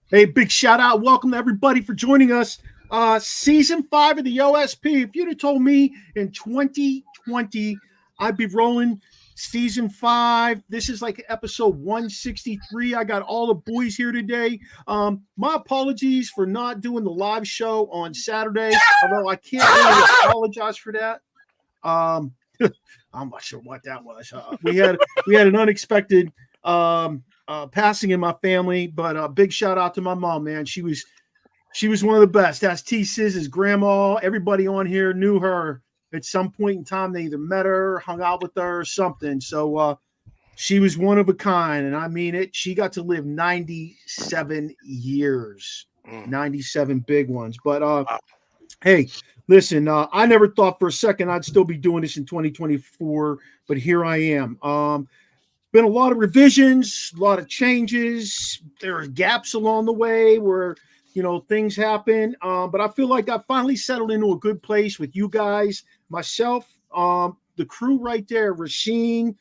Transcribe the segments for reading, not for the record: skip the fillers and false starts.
Hey, big shout out. Welcome to everybody for joining us. Season 5 of the OSP. If you'd have told me in 2020 I'd be rolling season 5, this is like episode 163. I got all the boys here today. My apologies for not doing the live show on Saturday, although I can't really apologize for that. I'm not sure what that was. We had an unexpected passing in my family, but a big shout out to my mom, man. She was one of the best. That's T Siz's grandma. Everybody on here knew her at some point in time. They either met her, hung out with her, or something. So she was one of a kind, and I mean it. She got to live 97 years, 97 big ones. But hey, listen, I never thought for a second I'd still be doing this in 2024, but here I am. Been a lot of revisions, a lot of changes. There are gaps along the way where things happen, but I feel like I finally settled into a good place with you guys, myself, the crew right there, Rasheen,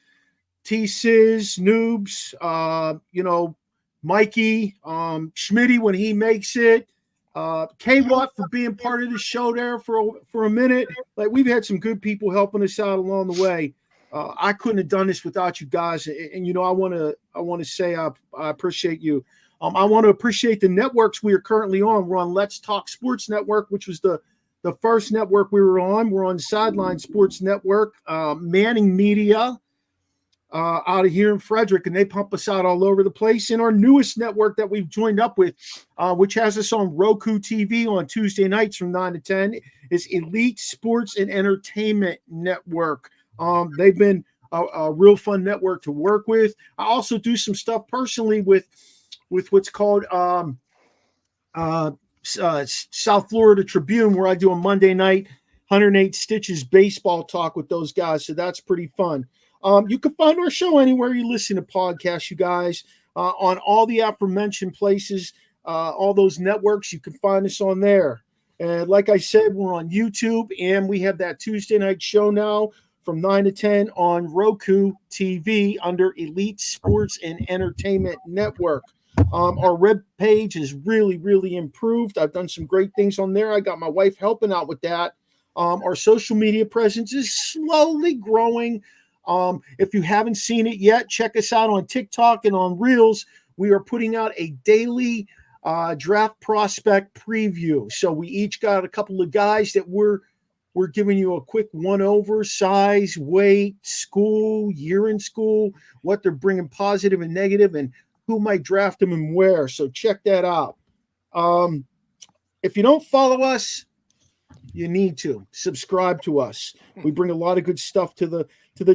T-Sizz, Noobs, Mikey, Schmitty when he makes it, K-Watt for being part of the show there for a minute. Like, we've had some good people helping us out along the way. I couldn't have done this without you guys, and I want to say I appreciate you. I want to appreciate the networks we are currently on. We're on Let's Talk Sports Network, which was the first network we were on. We're on Sideline Sports Network, Manning Media out of here in Frederick, and they pump us out all over the place. And our newest network that we've joined up with, which has us on Roku TV on Tuesday nights from 9 to 10, is Elite Sports and Entertainment Network. They've been a real fun network to work with. I also do some stuff personally with what's called South Florida Tribune, where I do a Monday night 108 Stitches baseball talk with those guys. So that's pretty fun. You can find our show anywhere you listen to podcasts, you guys, on all the aforementioned places, all those networks. You can find us on there. And like I said, we're on YouTube, and we have that Tuesday night show now from 9 to 10 on Roku TV under Elite Sports and Entertainment Network. Our web page is really, really improved. I've done some great things on there. I got my wife helping out with that. Our social media presence is slowly growing. If you haven't seen it yet, check us out on TikTok and on Reels. We are putting out a daily draft prospect preview. So we each got a couple of guys that we're giving you a quick one-over, size, weight, school, year in school, what they're bringing positive and negative, and who might draft them and where. So check that out. If you don't follow us, you need to subscribe to us. We bring a lot of good stuff to the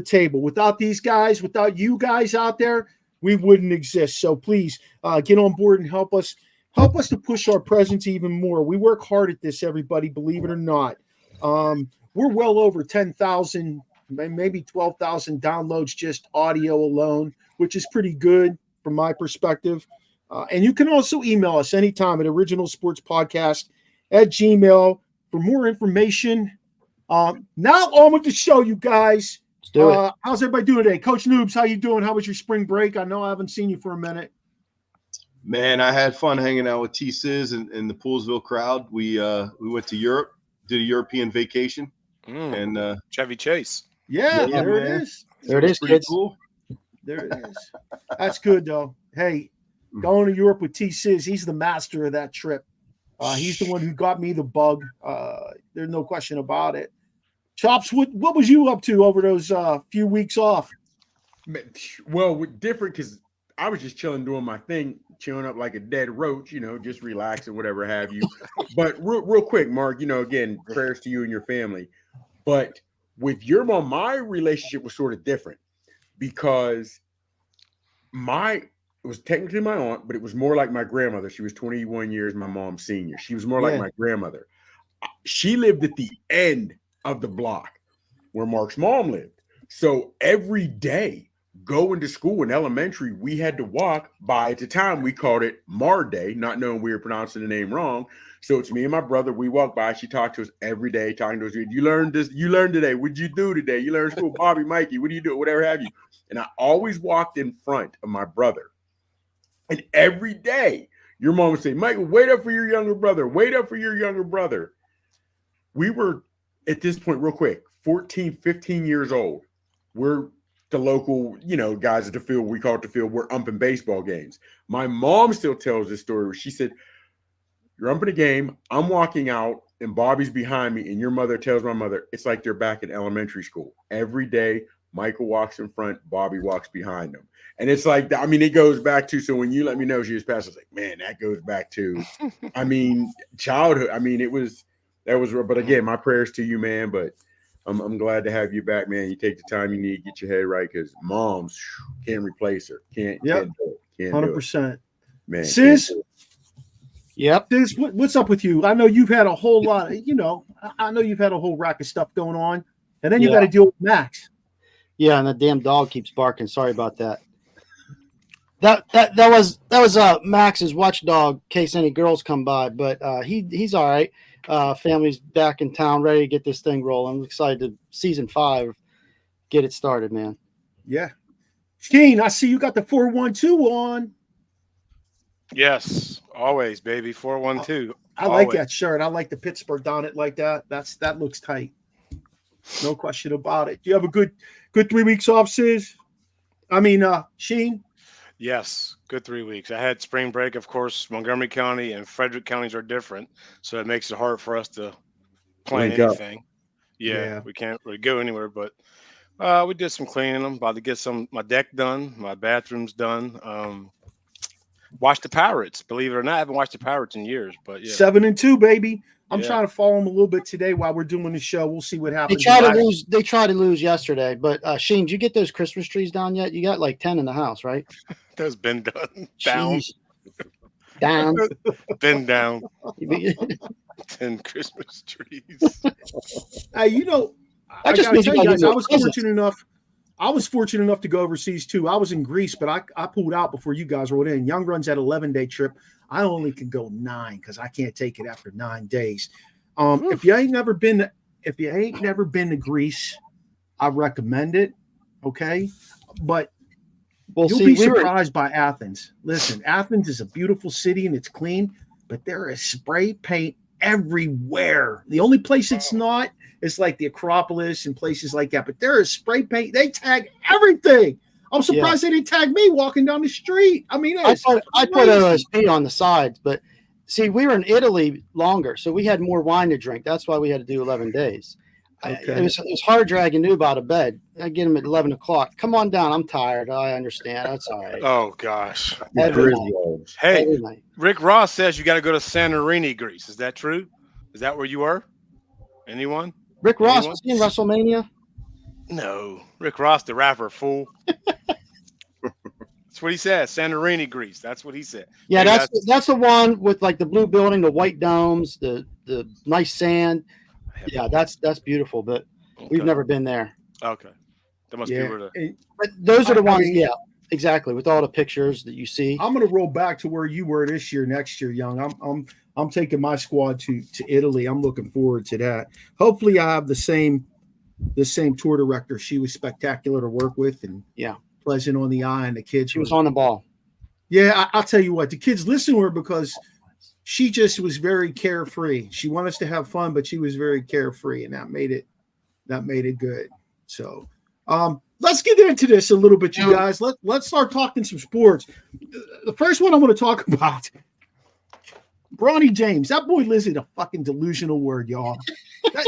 table. Without these guys, without you guys out there, we wouldn't exist. So please get on board and help us to push our presence even more. We work hard at this, everybody, believe it or not. We're well over 10,000, maybe 12,000 downloads, just audio alone, which is pretty good from my perspective. And you can also email us anytime at originalsportspodcast@gmail.com for more information. Now on with the show, you guys. Let's do it. How's everybody doing today? Coach Noobs, how you doing? How was your spring break? I know I haven't seen you for a minute. Man, I had fun hanging out with T-Sizz and the Poolsville crowd. We went to Europe, did a European vacation, and Chevy Chase. Yeah, there man. it is. There it is, pretty kids. cool. There it is. That's good, though. Hey, going to Europe with T-Sizz, he's the master of that trip. He's the one who got me the bug. There's no question about it. Chops, what was you up to over those few weeks off? Well, different because I was just chilling, doing my thing, chilling up like a dead roach, just relaxing, whatever have you. But real quick, Mark, again, prayers to you and your family. But with your mom, my relationship was sort of different because it was technically my aunt, but it was more like my grandmother. She was 21 years, my mom's senior. She was more like my grandmother. She lived at the end of the block where Mark's mom lived. So every day going to school in elementary, we had to walk by, at the time we called it Maradei, not knowing we were pronouncing the name wrong. So it's me and my brother. We walk by. She talked to us every day, talking to us. You learned this. You learned today. What'd you do today? You learned school. Bobby, Mikey, what do you do? Whatever have you. And I always walked in front of my brother. And every day Your mom would say, Michael, wait up for your younger brother. Wait up for your younger brother. We were, at this point, real quick, 14, 15 years old. We're the local, guys at the field. We call it the field. We're umping baseball games. My mom still tells this story where she said, you're umping a game. I'm walking out and Bobby's behind me. And your mother tells my mother, it's like they're back in elementary school. Every day, Michael walks in front, Bobby walks behind him. And it's like, it goes back to, so when you let me know she was passed, I was like, man, that goes back to, childhood. That was, but again, my prayers to you, man. But I'm glad to have you back, man. You take the time you need, get your head right, because moms can't replace her. Can't do it. 100%. Man. Sis? Yep. Sis, what's up with you? I know you've had a whole lot, I know you've had a whole rack of stuff going on. And then you got to deal with Max. Yeah, and the damn dog keeps barking. Sorry about that. That was Max's watchdog in case any girls come by, but he's all right. Family's back in town, ready to get this thing rolling. I'm excited to season 5 get it started, man. Yeah. Sheen, I see you got the 412 on. Yes, always, baby. 412. I like that shirt. I like the Pittsburgh on it like that. That looks tight. No question about it. Do you have a good 3 weeks off, Sis? Sheen? Yes, good 3 weeks. I had spring break, of course. Montgomery County and Frederick counties are different, so it makes it hard for us to plan anything. Yeah, we can't really go anywhere, but we did some cleaning. I'm about to get my deck done, my bathroom's done. Watch the Pirates. Believe it or not, I haven't watched the Pirates in years, but yeah. 7-2, baby. I'm trying to follow them a little bit today while we're doing the show. We'll see what happens. They tried to lose yesterday, but Sheen, did you get those Christmas trees down yet? You got like 10 in the house, right? That's been done. Down. Down. Been down. 10 Christmas trees. Hey, I just gotta tell you guys, I was fortunate enough to go overseas too. I was in Greece, but I pulled out before you guys rolled in. Young runs that 11-day trip. I only can go 9 because I can't take it after 9 days. If you ain't never been to Greece, I recommend it. Okay, but you'll be surprised by Athens. Listen, Athens is a beautiful city and it's clean, but there is spray paint everywhere. The only place it's not is like the Acropolis and places like that, but there is spray paint. They tag everything. I'm surprised they didn't tag me walking down the street. I put OSP on the sides, but see, we were in Italy longer, so we had more wine to drink. That's why we had to do 11 days. Okay. It was hard dragging Noob out of bed. I get him at 11 o'clock. Come on down. I'm tired. I understand. That's all right. Oh, gosh. Hey, Rick Ross says you got to go to Santorini, Greece. Is that true? Is that where you were? Anyone? Rick Ross was he in WrestleMania? No. Rick Ross, the rapper, fool. That's what he said. Santorini, Greece. That's what he said. Yeah, that's the one with like the blue building, the white domes, the nice sand. Yeah, that's beautiful, but we've never been there. Okay. That must be where but those are the ones, exactly, with all the pictures that you see. I'm gonna roll back to where you were this year, next year, Young. I'm taking my squad to Italy. I'm looking forward to that. Hopefully I have the same tour director. She was spectacular to work with and pleasant on the eye, and the kids. She was on the ball. Yeah, I'll tell you what, the kids listen to her because she just was very carefree. She wanted us to have fun, but she was very carefree, and that made it good. So let's get into this a little bit, you guys. Let's start talking some sports. The first one I want to talk about, Bronny James. That boy lives in a fucking delusional world, y'all.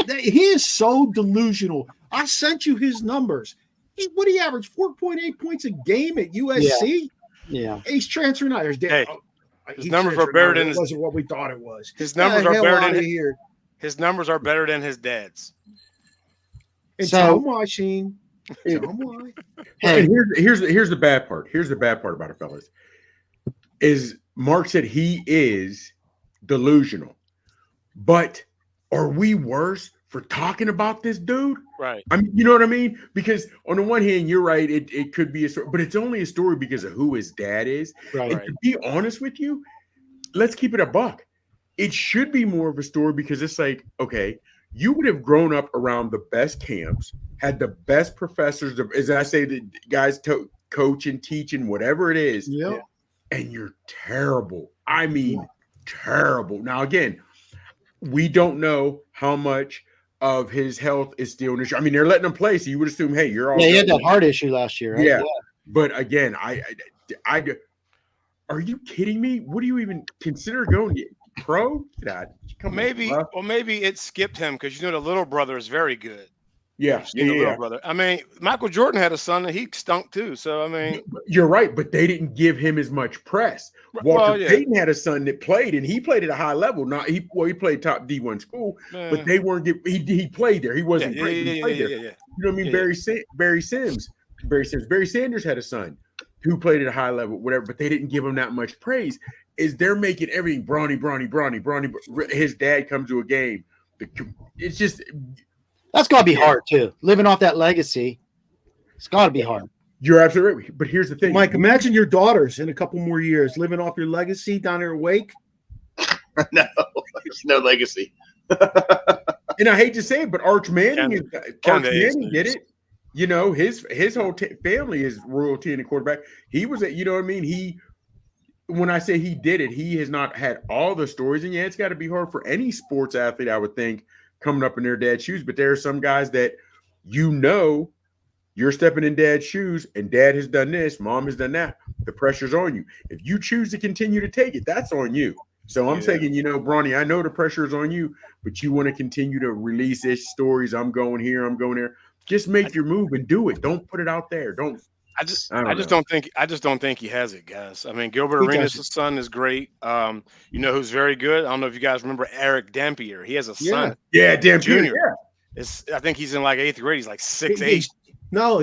He is so delusional. I sent you his numbers. What do he average? 4.8 points a game at USC? Yeah. He's transferring out. His numbers are better than wasn't what we thought it was. His numbers are better than his numbers are better than his dad's. And so why, Sheen? And here's the bad part. Here's the bad part about it, fellas. Is Mark said he is delusional, but are we worse for talking about this dude? Right. I mean, you know what I mean? Because on the one hand, you're right. It could be a story, but it's only a story because of who his dad is. Right. And to be honest with you, let's keep it a buck. It should be more of a story because it's like, okay, you would have grown up around the best camps, had the best professors, as I say, the guys coach and teach and whatever it is. Yeah. and you're terrible. I mean, terrible. Now, again, we don't know how much of his health is still an issue. I mean, they're letting him play, so you would assume, hey, you're all he had that heart issue last year, right? Yeah. But again, I are you kidding me? What do you even consider going pro? Maybe it skipped him because the little brother is very good. Yeah, little brother. I mean, Michael Jordan had a son and he stunk too. So I mean, you're right, but they didn't give him as much press. Walter Payton had a son that played, and he played at a high level. He played top D1 school, but they weren't. He played there. He wasn't great. He played there. You know what I mean? Barry Sanders had a son who played at a high level, whatever, but they didn't give him that much praise. Is they're making everything brawny. His dad comes to a game. It's just. That's got to be hard, too. Living off that legacy, it's got to be hard. You're absolutely right. But here's the thing. Mike, imagine your daughters in a couple more years living off your legacy down there at Wake. No, there's no legacy. And I hate to say it, but Arch Manning did it. You know, his whole family is royalty in the quarterback. He was you know what I mean? When I say he did it, he has not had all the stories. And it's got to be hard for any sports athlete, I would think, coming up in their dad's shoes. But there are some guys that you're stepping in dad's shoes, and dad has done this, mom has done that. The pressure's on you. If you choose to continue to take it, that's on you. So I'm saying, Bronny, I know the pressure is on you, but you want to continue to release ish stories. I'm going here, I'm going there. Just make your move and do it. Don't put it out there. I just don't think he has it, guys. I mean, Gilbert Arenas' son is great. Who's very good? I don't know if you guys remember Eric Dampier. He has a son. Yeah, Dampier. Yeah. I think he's in like 8th grade. He's like 6'8". No,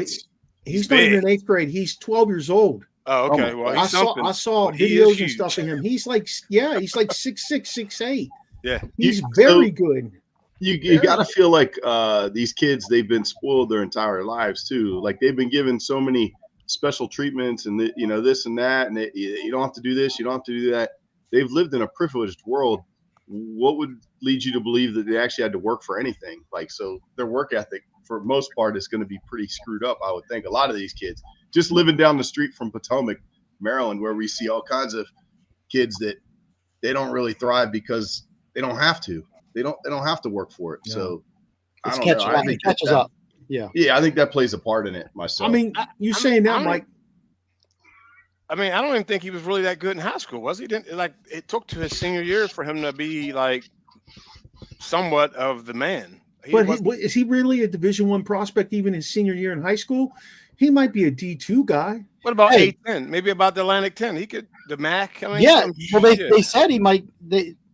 he's not even in 8th grade. He's 12 years old. Oh, okay. Well, I saw videos and stuff of him. He's like 6'6", 6'8". Yeah, he's very good. You got to feel like these kids, they've been spoiled their entire lives too. Like they've been given so many special treatments and this and that, and you don't have to do this, you don't have to do that. They've lived in a privileged world. What would lead you to believe that they actually had to work for anything? Like, so their work ethic for most part is going to be pretty screwed up, I would think. A lot of these kids just living down the street from Potomac, Maryland, where we see all kinds of kids that they don't really thrive because they don't have to. They don't have to work for it. No. So I don't know. I think catches up. Yeah, I think that plays a part in it myself. I mean, saying that, Mike. I mean, I don't even think he was really that good in high school, was he? It took to his senior year for him to be like somewhat of the man. Is he really a Division I prospect even his senior year in high school? He might be a D2 guy. What about A10? Maybe about the Atlantic 10. He could the MAC. I mean, well, they said he might.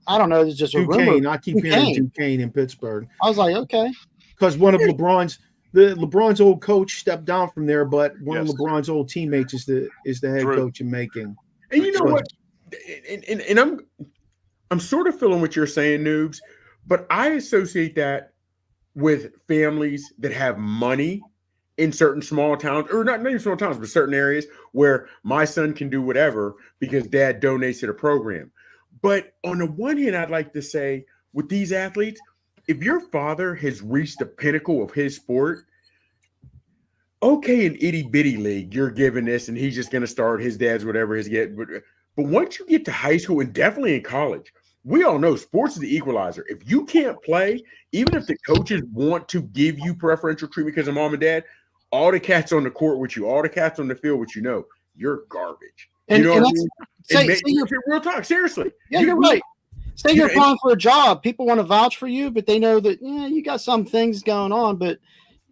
I don't know. It's just a rumor. I keep hearing Duquesne in Pittsburgh. I was like, okay, because one of LeBron's old coach stepped down from there, but one of LeBron's old teammates is the head coach in Macon. And you know what? And I'm sort of feeling what you're saying, Noobs, but I associate that with families that have money in certain small towns, or not even small towns, but certain areas where my son can do whatever because dad donates to the program. But on the one hand, I'd like to say with these athletes, if your father has reached the pinnacle of his sport, okay, an itty bitty league, you're giving this and he's just going to start his dad's whatever his get. But once you get to high school and definitely in college, we all know sports is the equalizer. If you can't play, even if the coaches want to give you preferential treatment because of mom and dad, all the cats on the court with you, all the cats on the field with you're garbage. And, you know what I mean? Say real talk, seriously. Yeah, you're right. Say you're applying for a job. People want to vouch for you, but they know that you got some things going on. But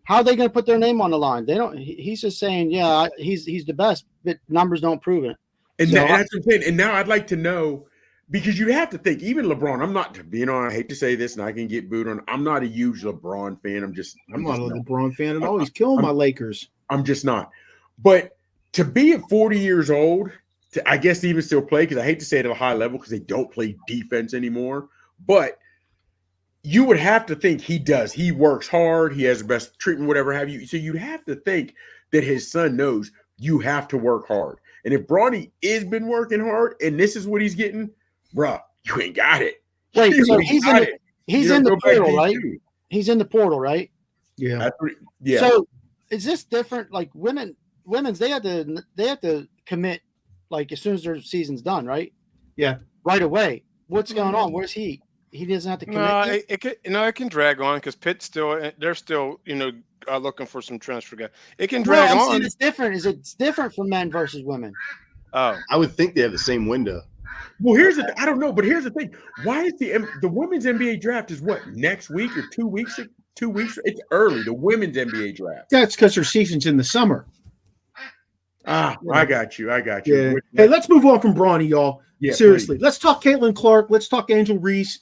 how are they going to put their name on the line? They don't. He's just saying, he's the best, but numbers don't prove it. And that's what I'm saying. And now I'd like to know, because you have to think, even LeBron. I'm not I hate to say this, and I can get booed on. I'm not a huge LeBron fan. I'm not a LeBron fan at all. He's killing my Lakers. I'm just not. But to be at 40 years old. I guess to even still play, because I hate to say it at a high level because they don't play defense anymore. But you would have to think he does. He works hard. He has the best treatment, whatever have you. So you'd have to think that his son knows you have to work hard. And if Bronny has been working hard and this is what he's getting, bruh, you ain't got it. Wait, so he's in the portal, right? He's in the portal, right? Yeah. Yeah. So is this different? Like women's, they have to commit like as soon as their season's done, right? Yeah. Right away. What's going on? Where's he? He doesn't have to commit. No, yet? it can drag on because Pitt's still they're still looking for some transfer guy. It can No, drag I'm on. saying it's different. It's different for men versus women. Oh, I would think they have the same window. Well, here's the I don't know, but here's the thing. Why is the women's NBA draft is what, next week or 2 weeks? 2 weeks? It's early. The women's NBA draft. That's because her season's in the summer. Ah, I got you. Yeah. Hey, let's move on from Brawny, y'all. Yeah, seriously. Let's talk Caitlin Clark. Let's talk Angel Reese.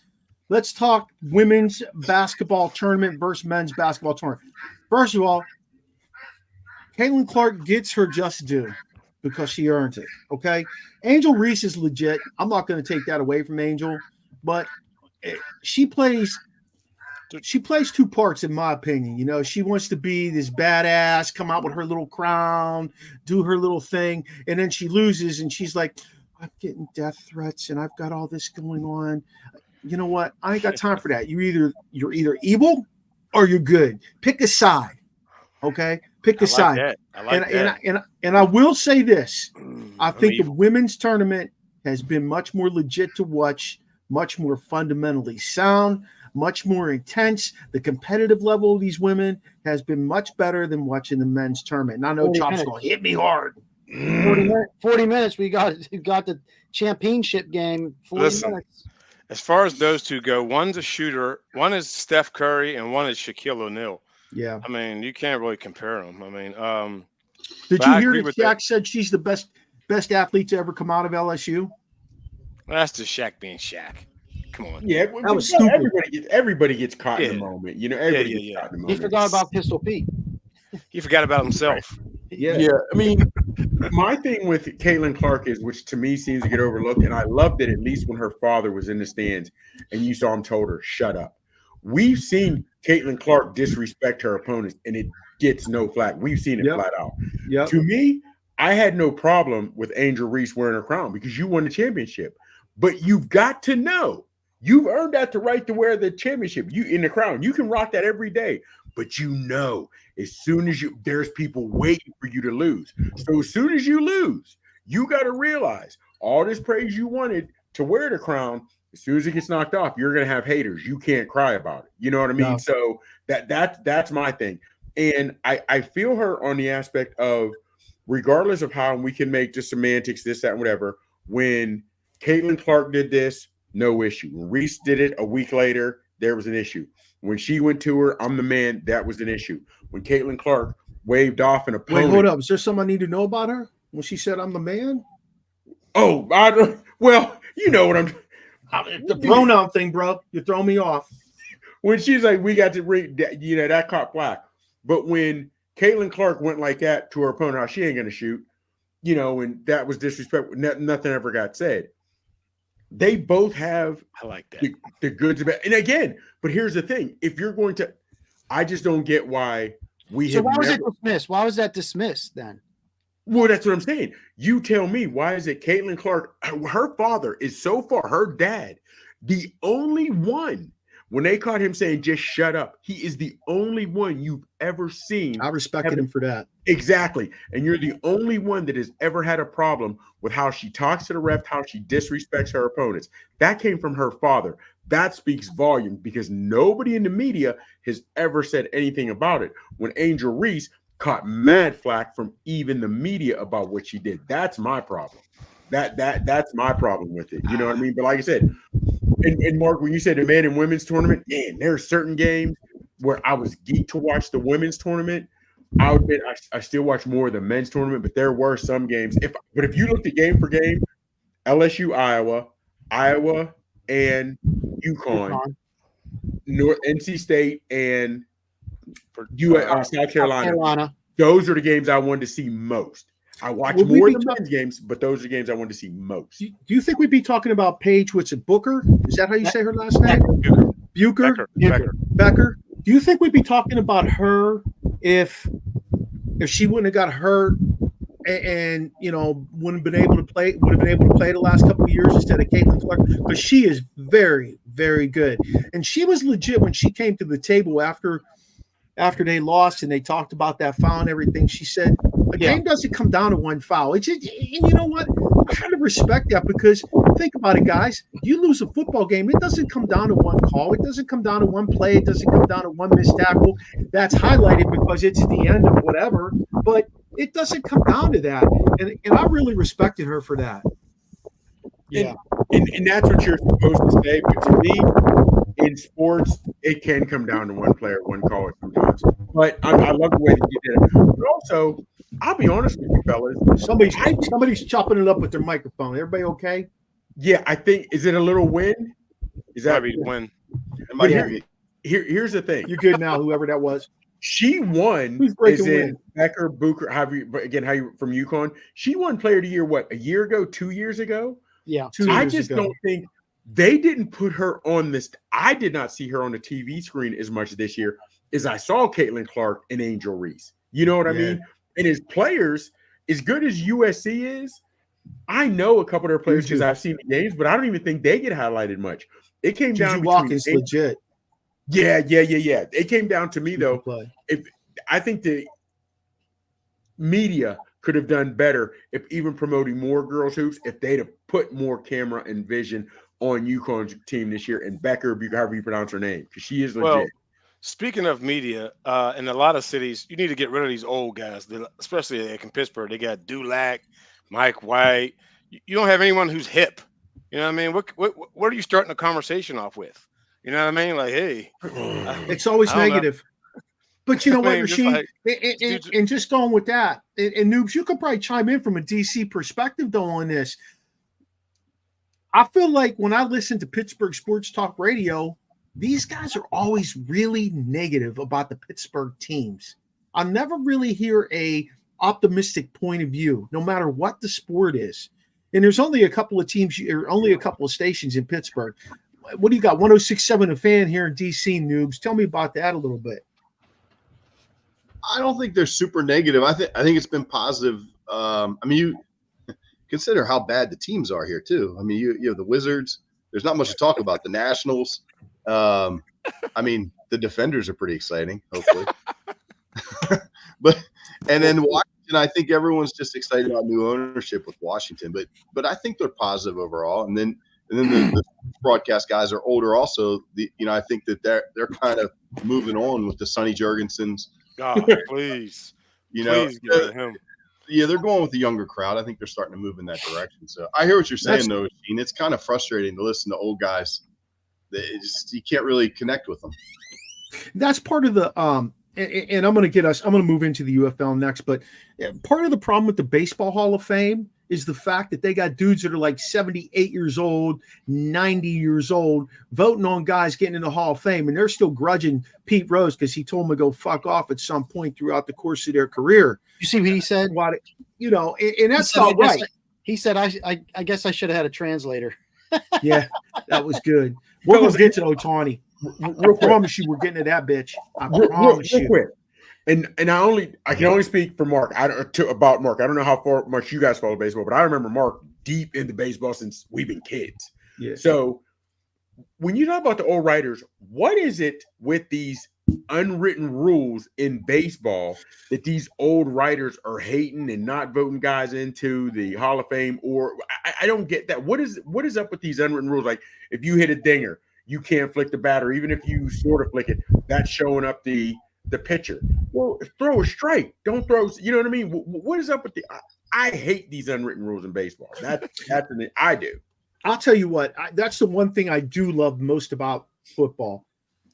Let's talk women's basketball tournament versus men's basketball tournament. First of all, Caitlin Clark gets her just due because she earns it. Okay. Angel Reese is legit. I'm not going to take that away from Angel, but she plays two parts, in my opinion. You know, she wants to be this badass, come out with her little crown, do her little thing, and then she loses, and she's like, I'm getting death threats, and I've got all this going on. You know what? I ain't got time for that. You're either evil or you're good. Pick a side. Okay? Pick a side. I like that. And I will say this. I think the evil. women's tournament has been much more legit to watch, much more fundamentally sound, much more intense. The competitive level of these women has been much better than watching the men's tournament. And I know Chop's going to hit me hard. 40 minutes. We got the championship game. 40 minutes. As far as those two go, one's a shooter, one is Steph Curry, and one is Shaquille O'Neal. Yeah. I mean, you can't really compare them. I mean, did you hear that Shaq said she's the best athlete to ever come out of LSU? That's just Shaq being Shaq. Come on. Yeah, that was stupid. Everybody gets caught in the moment. You know, everybody gets caught in the moment. He forgot about Pistol Pete. He forgot about himself. Yeah. I mean, my thing with Caitlin Clark is, which to me seems to get overlooked, and I loved it at least when her father was in the stands and you saw him told her, shut up. We've seen Caitlin Clark disrespect her opponents, and it gets no flack. We've seen it flat out. Yep. To me, I had no problem with Angel Reese wearing her crown because you won the championship. But you've got to know, you've earned that the right to wear the championship. You in the crown, you can rock that every day. But you know, as soon as there's people waiting for you to lose. So as soon as you lose, you got to realize all this praise you wanted to wear the crown, as soon as it gets knocked off, you're going to have haters. You can't cry about it. You know what I mean? No. So that's my thing. And I feel her on the aspect of, regardless of how we can make just semantics, this, that, and whatever, when Caitlin Clark did this, no issue. When Reese did it a week later, there was an issue. When she went to her, I'm the man, that was an issue. When Caitlin Clark waved off an opponent. Wait, hold up. Is there something I need to know about her when she said I'm the man? Oh, well, you know what I'm the pronoun thing, bro. You throw me off. When she's like, we got to read, that caught flack. But when Caitlin Clark went like that to her opponent, how she ain't going to shoot, and that was disrespectful. Nothing ever got said. They both have I like that. the goods and bad. And again, but here's the thing. If you're going to, I just don't get why we have. So why was it dismissed? Why was that dismissed then? Well, that's what I'm saying. You tell me, why is it Caitlin Clark, her father is so far, her dad, the only one, when they caught him saying, just shut up, he is the only one you've ever seen. I respected him for that. Exactly. And you're the only one that has ever had a problem with how she talks to the ref, how she disrespects her opponents. That came from her father. That speaks volume because nobody in the media has ever said anything about it. When Angel Reese caught mad flack from even the media about what she did. That's my problem. That's my problem with it. You know what I mean? But like I said, and Mark, when you said the men and women's tournament, man, there are certain games where I was geeked to watch the women's tournament. I would admit I still watch more of the men's tournament, but there were some games. But if you looked at game for game, LSU, Iowa, and UConn, NC State, and South Carolina. Those are the games I wanted to see most. I watch more of the men's games, but those are the games I wanted to see most. Do you think we'd be talking about Paige? What's it, Booker? Is that how you say her last name? Becker. Do you think we'd be talking about her if she wouldn't have got hurt and wouldn't have been able to play the last couple of years instead of Caitlin Clark? Because she is very, very good, and she was legit when she came to the table after after they lost and they talked about that foul and everything. She said, a game doesn't come down to one foul. It's just, and you know what? I kind of respect that because think about it, guys. You lose a football game, it doesn't come down to one call. It doesn't come down to one play. It doesn't come down to one missed tackle. That's highlighted because it's the end of whatever. But it doesn't come down to that. And I really respected her for that. Yeah. And that's what you're supposed to say. But to me, in sports, it can come down to one player, one call sometimes. But I love the way that you did it. But also, I'll be honest with you, fellas. Somebody's chopping it up with their microphone. Everybody okay? Yeah, I think, is it a little wind? Is that Probably win? Here's the thing. You're good now, whoever that was. She won. Who's breaking is in wind? Becker Booker. How you from UConn? She won Player of the Year. What, a year ago? 2 years ago? Yeah. I just don't think they didn't put her on this. I did not see her on the TV screen as much this year as I saw Caitlin Clark and Angel Reese. You know what I mean? And as players, as good as USC is, I know a couple of their players because I've seen the games, but I don't even think they get highlighted much. It came down to Watkins legit. Yeah. It came down to me though. If I think the media could have done better if even promoting more girls hoops, if they'd have put more camera and vision on UConn's team this year, and Becker, however you pronounce her name, because she is legit. Well, speaking of media, in a lot of cities, you need to get rid of these old guys, especially like in Pittsburgh. They got Dulac, Mike White. You don't have anyone who's hip. You know what I mean? What are you starting a conversation off with? You know what I mean? Like, hey. It's always negative. But you know what, Rasheed? And just going with that, and Noobs, you could probably chime in from a DC perspective, though, on this. I feel like when I listen to Pittsburgh Sports Talk Radio, these guys are always really negative about the Pittsburgh teams. I never really hear a optimistic point of view, no matter what the sport is. And there's only a couple of teams, or only a couple of stations in Pittsburgh. What do you got? 106.7 The Fan here in DC, Noobs. Tell me about that a little bit. I don't think they're super negative. I think it's been positive. I mean, you consider how bad the teams are here too. I mean, you have the Wizards. There's not much to talk about. The Nationals. I mean, the Defenders are pretty exciting, hopefully. And then Washington, I think everyone's just excited about new ownership with Washington. But I think they're positive overall. And then the broadcast guys are older also. I think that they're kind of moving on with the Sonny Jurgensens. God, please. Please get rid of him. Yeah, they're going with the younger crowd. I think they're starting to move in that direction. So I hear what you're saying, though, Gene. It's kind of frustrating to listen to old guys. You can't really connect with them. That's part of the and I'm going to move into the UFL next, but part of the problem with the Baseball Hall of Fame is the fact that they got dudes that are like 78 years old, 90 years old, voting on guys getting in the Hall of Fame, and they're still grudging Pete Rose because he told them to go fuck off at some point throughout the course of their career. You see what he said? And that's not right. He said, I guess I should have had a translator. Yeah, that was good. We'll get to Ohtani. I promise you we're getting to that bitch. I promise you. Quick. And I can only speak for Mark. About Mark. I don't know how much you guys follow baseball, but I remember Mark deep into baseball since we've been kids. Yeah. So when you talk about the old writers, what is it with these unwritten rules in baseball that these old writers are hating and not voting guys into the Hall of Fame? Or I don't get that. What is up with these unwritten rules? Like if you hit a dinger, you can't flick the bat, or even if you sort of flick it, that's showing up the pitcher. Well, throw a strike. Don't throw. You know what I mean? What is up with the? I hate these unwritten rules in baseball. That's I do. I'll tell you what. That's the one thing I do love most about football.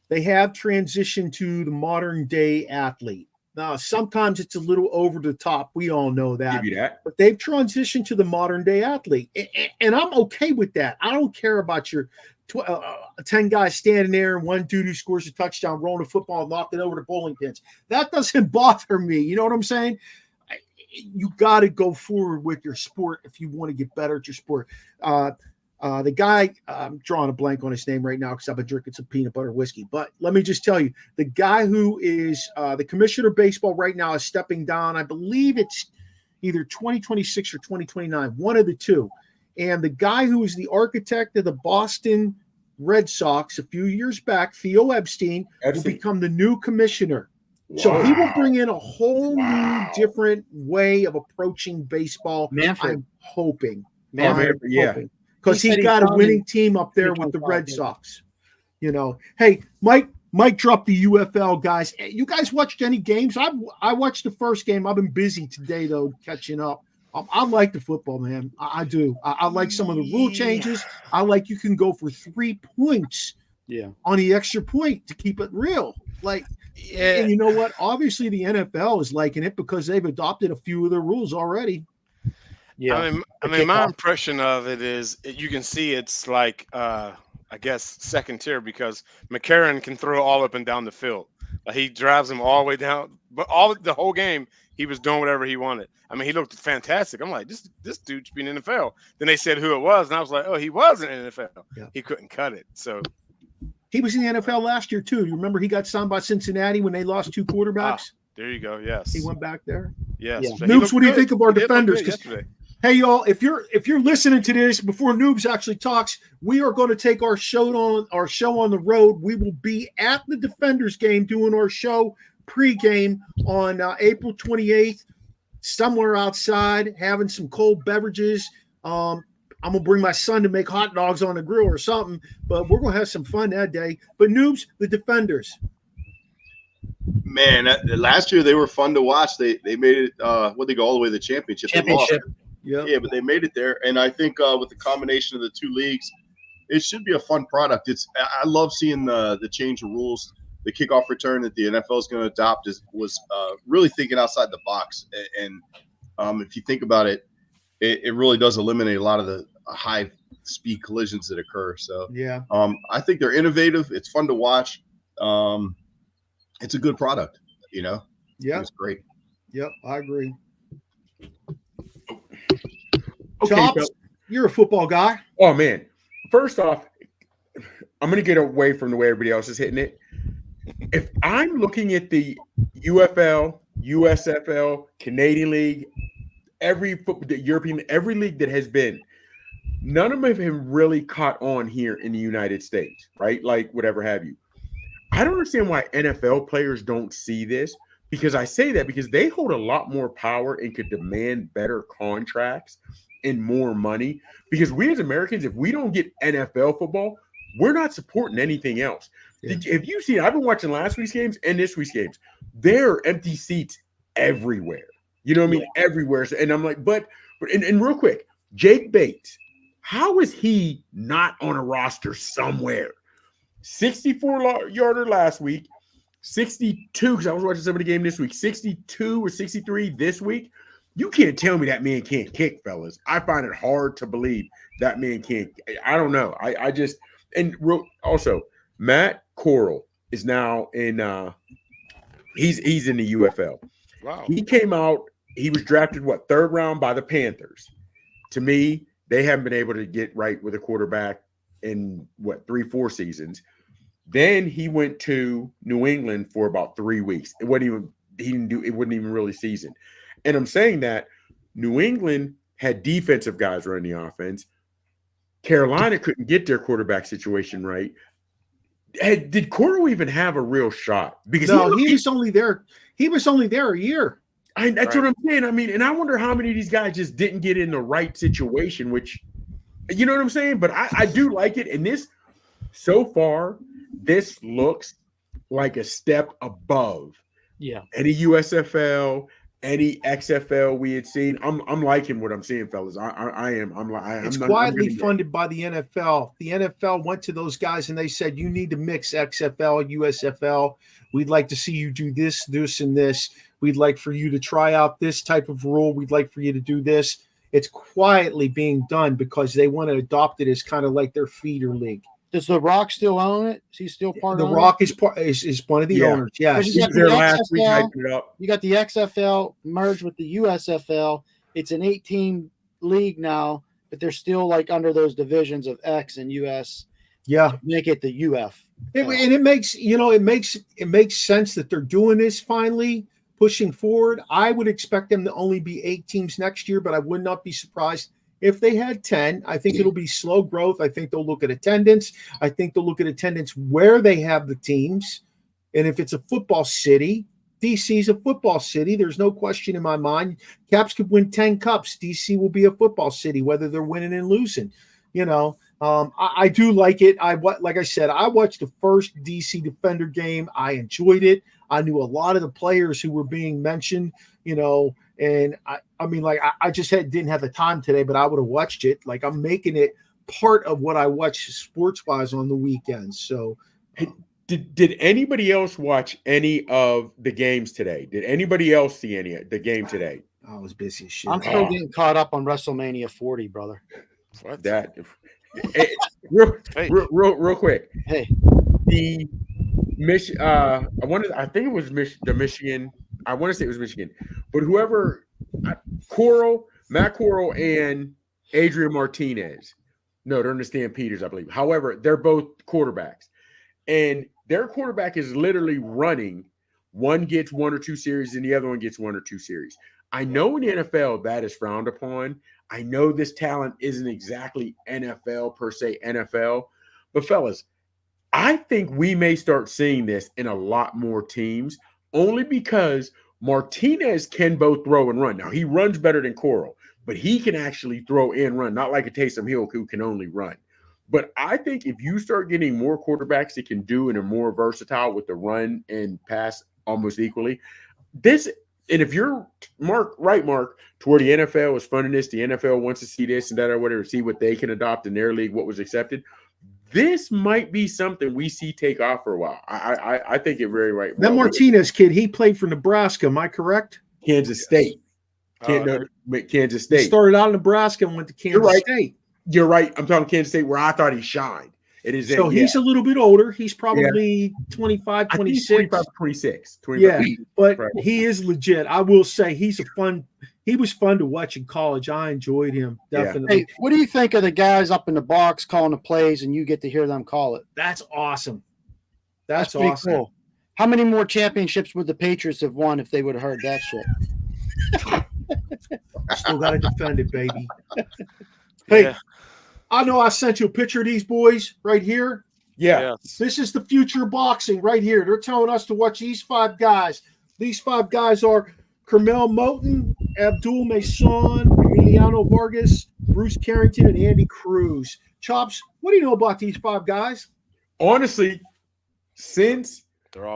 They have transitioned to the modern day athlete. Now, sometimes it's a little over the top. We all know that. Give you that. But they've transitioned to the modern day athlete, and I'm okay with that. I don't care about your 10 guys standing there and one dude who scores a touchdown, rolling the football, knocked it over the bowling pins. That doesn't bother me. You know what I'm saying? You got to go forward with your sport if you want to get better at your sport. The guy, I'm drawing a blank on his name right now because I've been drinking some peanut butter whiskey. But let me just tell you, the guy who is the commissioner of baseball right now is stepping down. I believe it's either 2026 or 2029, one of the two. And the guy who was the architect of the Boston Red Sox a few years back, Theo Epstein, will become the new commissioner. So he will bring in a whole new, different way of approaching baseball. Manfred. I'm hoping. Manfred, yeah. Because he got a winning team up there with the Red Sox. You know, hey, Mike dropped the UFL, guys. You guys watched any games? I watched the first game. I've been busy today, though, catching up. I like the football, man. I do. I like some of the rule changes. I like you can go for 3 points on the extra point to keep it real. Like, and you know what? Obviously, the NFL is liking it because they've adopted a few of their rules already. Yeah. I mean, my impression of it is you can see it's like, I guess, second tier because McCarron can throw all up and down the field. He drives him all the way down, but the whole game he was doing whatever he wanted. I mean, he looked fantastic. I'm like, this dude should be in the NFL. Then they said who it was, and I was like, oh, he was in the NFL. Yeah. He couldn't cut it. So he was in the NFL last year too. You remember he got signed by Cincinnati when they lost 2 quarterbacks? There you go. Yes, he went back there. Yes. Yeah. Noobs, what do you think of our defenders? Hey, y'all, if you're listening to this before Noobs actually talks, we are going to take our show on the road. We will be at the Defenders game doing our show pregame on April 28th, somewhere outside, having some cold beverages. I'm going to bring my son to make hot dogs on the grill or something, but we're going to have some fun that day. But Noobs, the Defenders. Man, last year they were fun to watch. They made it, they go all the way to the championship. Yeah, but they made it there, and I think with the combination of the 2 leagues, it should be a fun product. I love seeing the change of rules. The kickoff return that the NFL is going to adopt was really thinking outside the box, and if you think about it, it really does eliminate a lot of the high speed collisions that occur. So yeah, I think they're innovative. It's fun to watch. It's a good product. You know, it's great. Yep, I agree. Okay, Chops, you're a football guy. Oh, man. First off, I'm going to get away from the way everybody else is hitting it. If I'm looking at the UFL, USFL, Canadian League, the European, every league that has been, none of them have really caught on here in the United States, right? Like whatever have you. I don't understand why NFL players don't see this, because I say that because they hold a lot more power and could demand better contracts and more money, because we as Americans, if we don't get NFL football, we're not supporting anything else. Yeah. If you see, I've been watching last week's games and this week's games. There are empty seats everywhere. You know what I mean? Yeah. Everywhere. And I'm like, but real quick, Jake Bates, how is he not on a roster somewhere? 64-yarder last week, 62, because I was watching some of the game this week, 62 or 63 this week. You can't tell me that man can't kick, fellas. I find it hard to believe that man can't. I don't know. I just – and also, Matt Corral is now in he's in the UFL. Wow. He came out – he was drafted, 3rd round by the Panthers. To me, they haven't been able to get right with a quarterback in, 3-4 seasons. Then he went to New England for about 3 weeks. It wasn't even really seasoned. And I'm saying that New England had defensive guys running the offense. Carolina couldn't get their quarterback situation right. Did Corral even have a real shot? Because he was only there. He was only there a year. That's what I'm saying. I mean, and I wonder how many of these guys just didn't get in the right situation, which, you know what I'm saying? But I do like it. And this, so far, this looks like a step above any USFL, any XFL we had seen. I'm liking what I'm seeing, fellas. I am. It's quietly funded by the NFL. The NFL went to those guys and they said, you need to mix XFL, USFL. We'd like to see you do this, this, and this. We'd like for you to try out this type of rule. We'd like for you to do this. It's quietly being done because they want to adopt it as kind of like their feeder league. Does The Rock still own it? Is he still part of it? The Rock is one of the owners, yes. You got the XFL merged with the USFL. It's an 8-team league now, but they're still like under those divisions of X and US. Yeah. Make it the UF. And it makes sense that they're doing this finally, pushing forward. I would expect them to only be 8 teams next year, but I would not be surprised if they had 10. I think it'll be slow growth. I think they'll look at attendance. I think they'll look at attendance where they have the teams. And if it's a football city, DC's a football city. There's no question in my mind. Caps could win 10 cups. DC will be a football city, whether they're winning and losing. I do like it. Like I said, I watched the first DC Defender game. I enjoyed it. I knew a lot of the players who were being mentioned, and I just didn't have the time today, but I would have watched it. Like, I'm making it part of what I watch sports wise on the weekends. So did anybody else watch any of the games today? Did anybody else see any of the game today? I was busy as shit. I'm still getting caught up on WrestleMania 40, brother. What that? Hey, real quick. Hey, the Michigan. I think it was the Michigan. I want to say it was Michigan, but whoever, Matt Corral, and Adrian Martinez. No, they're in the Stampeders, I believe. However, they're both quarterbacks, and their quarterback is literally running. One gets 1 or 2 series, and the other one gets 1 or 2 series. I know in the NFL that is frowned upon. I know this talent isn't exactly NFL per se, but fellas, I think we may start seeing this in a lot more teams, only because Martinez can both throw and run. Now, he runs better than Corral, but he can actually throw and run, not like a Taysom Hill who can only run. But I think if you start getting more quarterbacks that can do and are more versatile with the run and pass almost equally, and if you're Mark, to where the NFL is funding this, the NFL wants to see this and that or whatever, see what they can adopt in their league, what was accepted. This might be something we see take off for a while. I think it very right. That Martinez kid, he played for Nebraska. Am I correct? Kansas State. Kansas State. He started out in Nebraska and went to Kansas State. You're right. I'm talking Kansas State, where I thought he shined. So he's a little bit older. He's probably 25, 26. 25, 26. But he is legit. I will say he was fun to watch in college. I enjoyed him, definitely. Hey, what do you think of the guys up in the box calling the plays and you get to hear them call it? That's awesome. That's awesome. Cool. How many more championships would the Patriots have won if they would have heard that shit? Still got to defend it, baby. Hey. Yeah. I know I sent you a picture of these boys right here. Yeah. This is the future of boxing right here. They're telling us to watch these 5 guys. These 5 guys are Carmel Moten, Abdul Mason, Emiliano Vargas, Bruce Carrington, and Andy Cruz. Chops, what do you know about these 5 guys? Honestly, since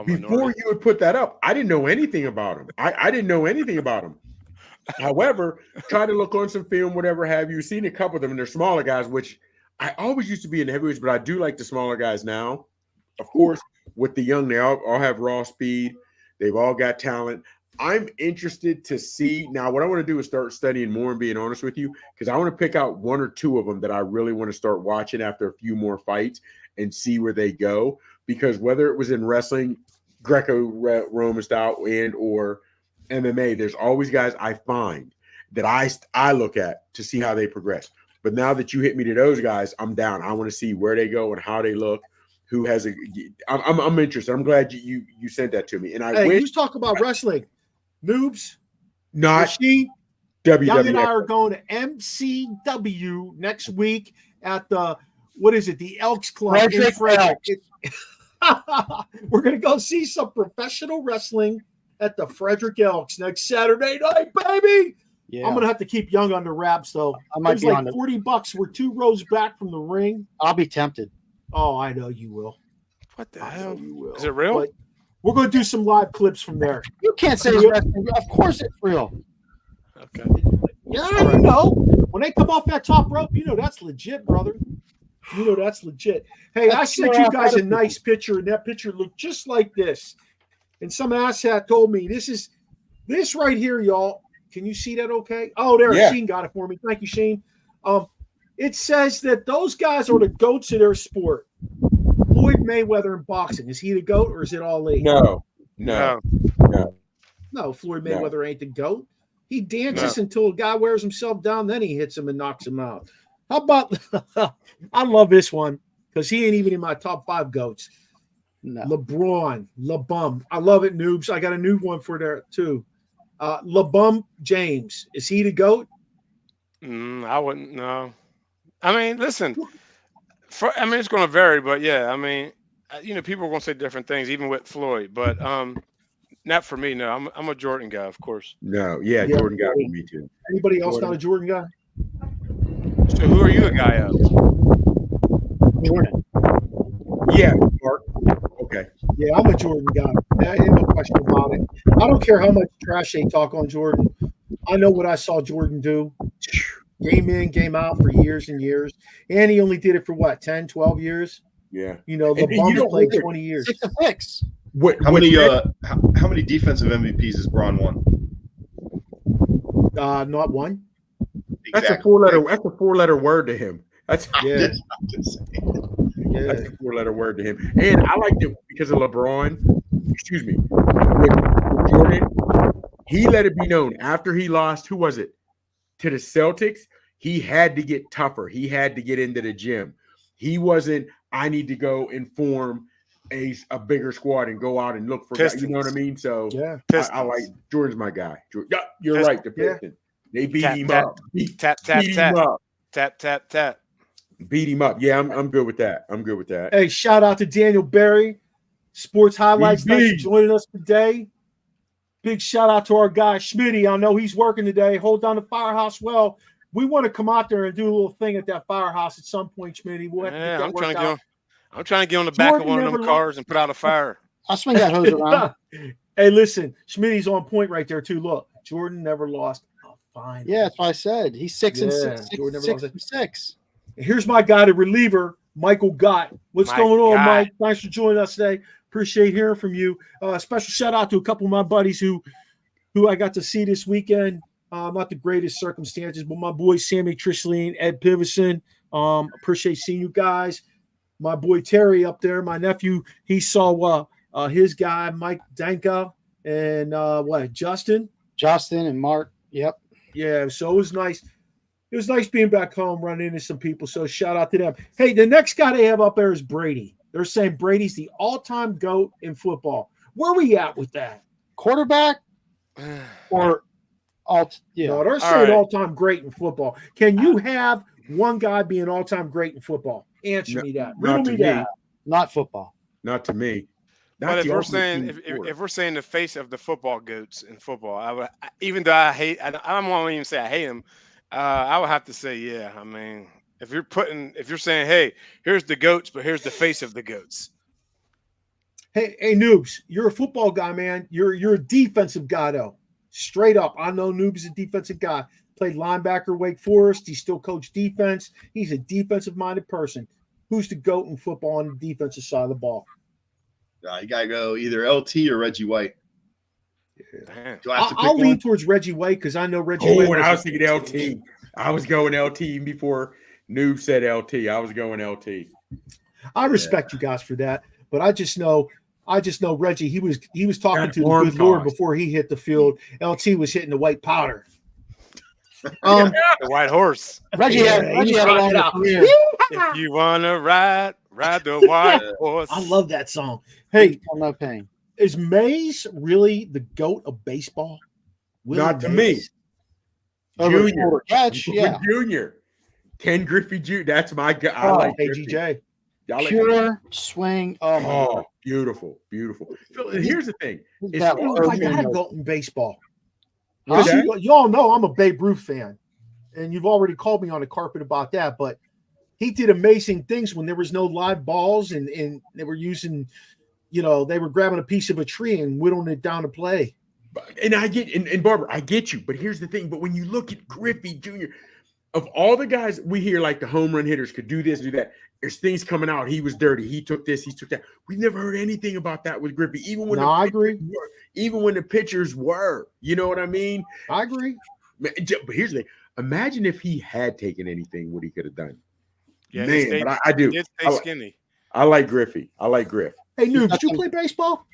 before you would put that up, I didn't know anything about them. I didn't know anything about them. However, try to look on some film, whatever have you. Seen a couple of them, and they're smaller guys, which I always used to be in the heavyweights, but I do like the smaller guys now. Of course, with the young, they all have raw speed. They've all got talent. I'm interested to see. Now, what I want to do is start studying more and being honest with you, because I want to pick out 1 or 2 of them that I really want to start watching after a few more fights and see where they go. Because whether it was in wrestling, Greco-Roman style, and or MMA, there's always guys I find that I look at to see how they progress. But now that you hit me to those guys, I'm down. I want to see where they go and how they look. Who has I'm interested. I'm glad you sent that to me. And I wish you talk about wrestling, noobs. Not she. WWE. Young and I are going to MCW next week at the the Elks Club in Frederick. We're going to go see some professional wrestling at the Frederick Elks next Saturday night, baby. Yeah. I'm going to have to keep Young under wraps, though. I might be like $40. We're 2 rows back from the ring. I'll be tempted. Oh, I know you will. What the hell? You will. Is it real? But we're going to do some live clips from there. You can't say wrestling. Of course it's real. Okay. Yeah, you know. When they come off that top rope, you know that's legit, brother. You know that's legit. Hey, I sent you guys a nice picture, and that picture looked just like this. And some asshat told me this right here, y'all. Can you see that okay? Oh, there, yeah. Sheen got it for me. Thank you, Sheen. It says that those guys are the goats of their sport. Floyd Mayweather in boxing. Is he the GOAT or is it Ali? No. No, Floyd Mayweather ain't the GOAT. He dances until a guy wears himself down, then he hits him and knocks him out. How about I love this one because he ain't even in my top 5 GOATs. No. LeBum. I love it, noobs. I got a new one for there too. LeBum James. Is he the GOAT? I wouldn't know. I mean, listen, it's going to vary, but yeah, I mean, people are going to say different things, even with Floyd. But Not for me. No, I'm a Jordan guy, of course. No, yeah, Jordan got for me too. Anybody else not a Jordan guy? So who are you a guy of? Jordan. Yeah, Mark. Okay. Yeah, I'm a Jordan guy. There ain't no question about it. I don't care how much trash they talk on Jordan. I know what I saw Jordan do. Game in, game out for years and years. And he only did it for what, 10, 12 years? Yeah. You know, LeBron played 20 years. 6 of 6. How many defensive MVPs has Braun won? Not one. That's a 4-letter. That's a 4-letter word to him. That's Yeah. That's a 4-letter word to him. And I liked it because of LeBron. Excuse me. With Jordan, he let it be known after he lost. Who was it? To the Celtics. He had to get tougher. He had to get into the gym. He wasn't. I need to go and form a bigger squad and go out and look for guys. You know what I mean? So Yeah, I like Jordan's my guy. Yeah, you're right. The Pistons. They beat him up. Tap tap tap. Tap tap tap. Beat him up. Yeah, I'm good with that. I'm good with that. Hey, shout out to Daniel Berry, Sports Highlights. Thanks for joining us today. Big shout out to our guy Schmitty. I know he's working today. Hold down the firehouse well. We want to come out there and do a little thing at that firehouse at some point, Schmitty. We'll have to get that worked out. I'm trying to get on the back of one of them cars and put out a fire. I'll swing that hose around. Hey, listen, Schmitty's on point right there too. Look, Jordan never lost a fine. Yeah, that's what I said. He's 6 and 6. Jordan never lost 6. Here's my guy, the reliever, Michael Gott. What's going on, Mike? Thanks for joining us today. Appreciate hearing from you. Special shout out to a couple of my buddies who I got to see this weekend. Not the greatest circumstances, but my boys Sammy Trishleen, Ed Pivison. Appreciate seeing you guys. My boy Terry up there, my nephew, he saw his guy Mike Danka and Justin and Mark. Yep. Yeah, so it was nice. It was nice being back home, running into some people. So shout out to them. Hey, the next guy they have up there is Brady. They're saying Brady's the all-time GOAT in football. Where we at with that? Quarterback or No, they're saying all-time great in football. Can you have one guy be an all-time great in football? Answer me that. Riddle me that. Not football. Not to me. But if we're saying the face of the football goats in football, I would, even though I don't want to even say I hate him. I would have to say, yeah. I mean, if you're saying, hey, here's the goats, but here's the face of the goats. Hey, Noobs, you're a football guy, man. You're a defensive guy, though. Straight up. I know Noobs is a defensive guy. Played linebacker, Wake Forest. He still coached defense. He's a defensive-minded person. Who's the GOAT in football on the defensive side of the ball? You got to go either LT or Reggie White. Yeah. I'll lean towards Reggie White because I know Reggie White. When I was thinking LT, I was going LT even before Noob said LT. I was going LT. I respect you guys for that, but I just know Reggie. He was talking to the good Lord before he hit the field. LT was hitting the white powder. The white horse. Reggie had a long career. If you wanna ride the white horse. I love that song. Hey, no pain. Is Mays really the GOAT of baseball? Not to me. Junior. Junior. Ken Griffey Jr. That's my guy. I like AGJ. Pure swing. Oh, beautiful. Here's the thing. I gotta go in baseball. You all know I'm a Babe Ruth fan, and you've already called me on the carpet about that. But he did amazing things when there was no live balls, and they were using, they were grabbing a piece of a tree and whittling it down to play. And I get, and Barbara, I get you. But here's the thing. But when you look at Griffey Jr., of all the guys we hear, like the home run hitters could do this, do that. There's things coming out. He was dirty. He took this. He took that. We've never heard anything about that with Griffey. I agree. Even when the pitchers were, you know what I mean? I agree. But here's the thing. Imagine if he had taken anything, what he could have done. Yeah, man, but I do. He did stay skinny. I like Griffey. I like Griff. Hey, Noob, did you play baseball?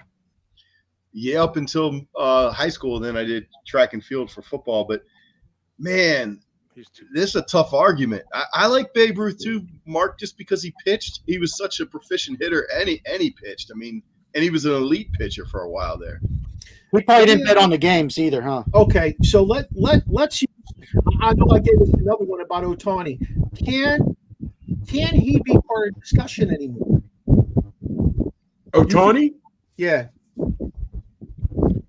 Yeah, up until high school. Then I did track and field for football. But, man, this is a tough argument. I like Babe Ruth too, Mark, just because he pitched. He was such a proficient hitter, and he pitched. I mean, and he was an elite pitcher for a while there. We probably didn't bet on the games either, huh? Okay, so let's use. I know I gave us another one about Ohtani. Can he be part of the discussion anymore? Ohtani? Yeah.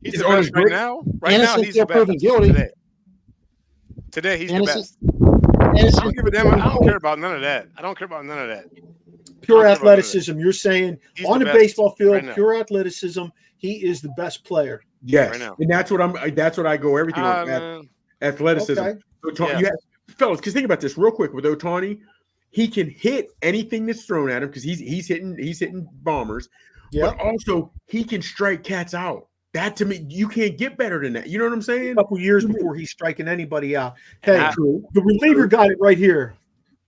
He's the best right now. Right now, he's the best. Today, he's the best. I don't give a damn. I don't care about none of that. I don't care about none of that. Pure athleticism. You're saying on the baseball field, right pure athleticism. He is the best player. Yes, right now. And that's what I go everything on. Athleticism. Okay. Fellas, because think about this real quick with Ohtani. He can hit anything that's thrown at him because he's hitting bombers. Yeah. But also he can strike cats out. That to me, you can't get better than that. You know what I'm saying? A couple years before he's striking anybody out. And Hey, the reliever got it right here.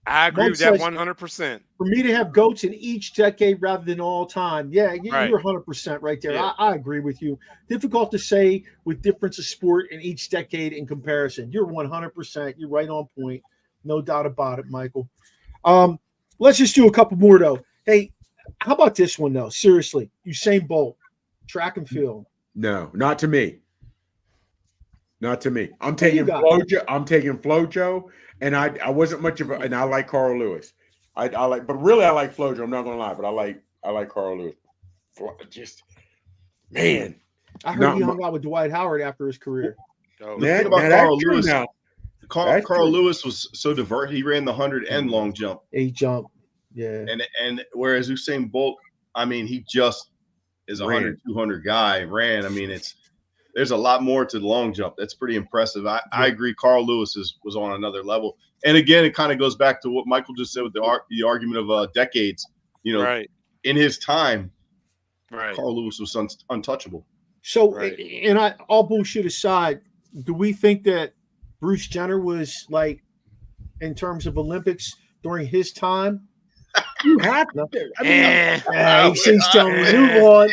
I agree with that 100%. For me to have GOATs in each decade rather than all time, you're 100% right there. Yeah. I agree with you. Difficult to say with difference of sport in each decade in comparison. You're 100%. You're right on point. No doubt about it, Michael. Let's just do a couple more, though. Hey, how about this one, though? Seriously, Usain Bolt, track and field. No, not to me. Not to me. I'm taking Flojo, and I wasn't much of a, and I like Carl Lewis. I like, but really I like Flojo. I'm not gonna lie, but I like Carl Lewis. Just man, I heard he hung out with Dwight Howard after his career. The thing about Carl Lewis, Carl Lewis was so diverse. He ran the 100 and long jump. A jump, yeah. And whereas Usain Bolt, I mean, he just is a 100, 200 guy. Ran. I mean, there's a lot more to the long jump. That's pretty impressive. I agree. Carl Lewis was on another level. And again, it kind of goes back to what Michael just said with the argument of decades. You know, in his time, Carl Lewis was untouchable. So, and all bullshit aside, do we think that Bruce Jenner was like, in terms of Olympics during his time? You have to. I mean, he's telling me move on.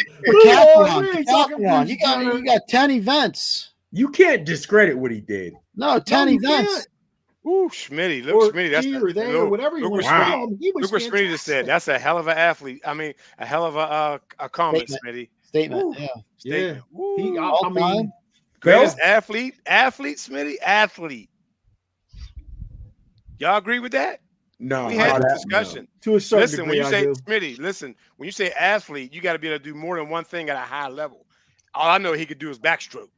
You got 10 events. You can't discredit what he did. No, 10 events. Ooh, Schmitty. Look, Schmitty. That's whatever you want to call him. Look what Schmitty just said. That's a hell of an athlete. I mean, a hell of a comment, Schmitty. Statement. Yeah. I mean, greatest athlete, Schmitty, athlete. Y'all agree with that? No, we had this discussion. To a certain listen, degree, when you say Smitty, listen, when you say athlete, you got to be able to do more than one thing at a high level. All I know he could do is backstroke.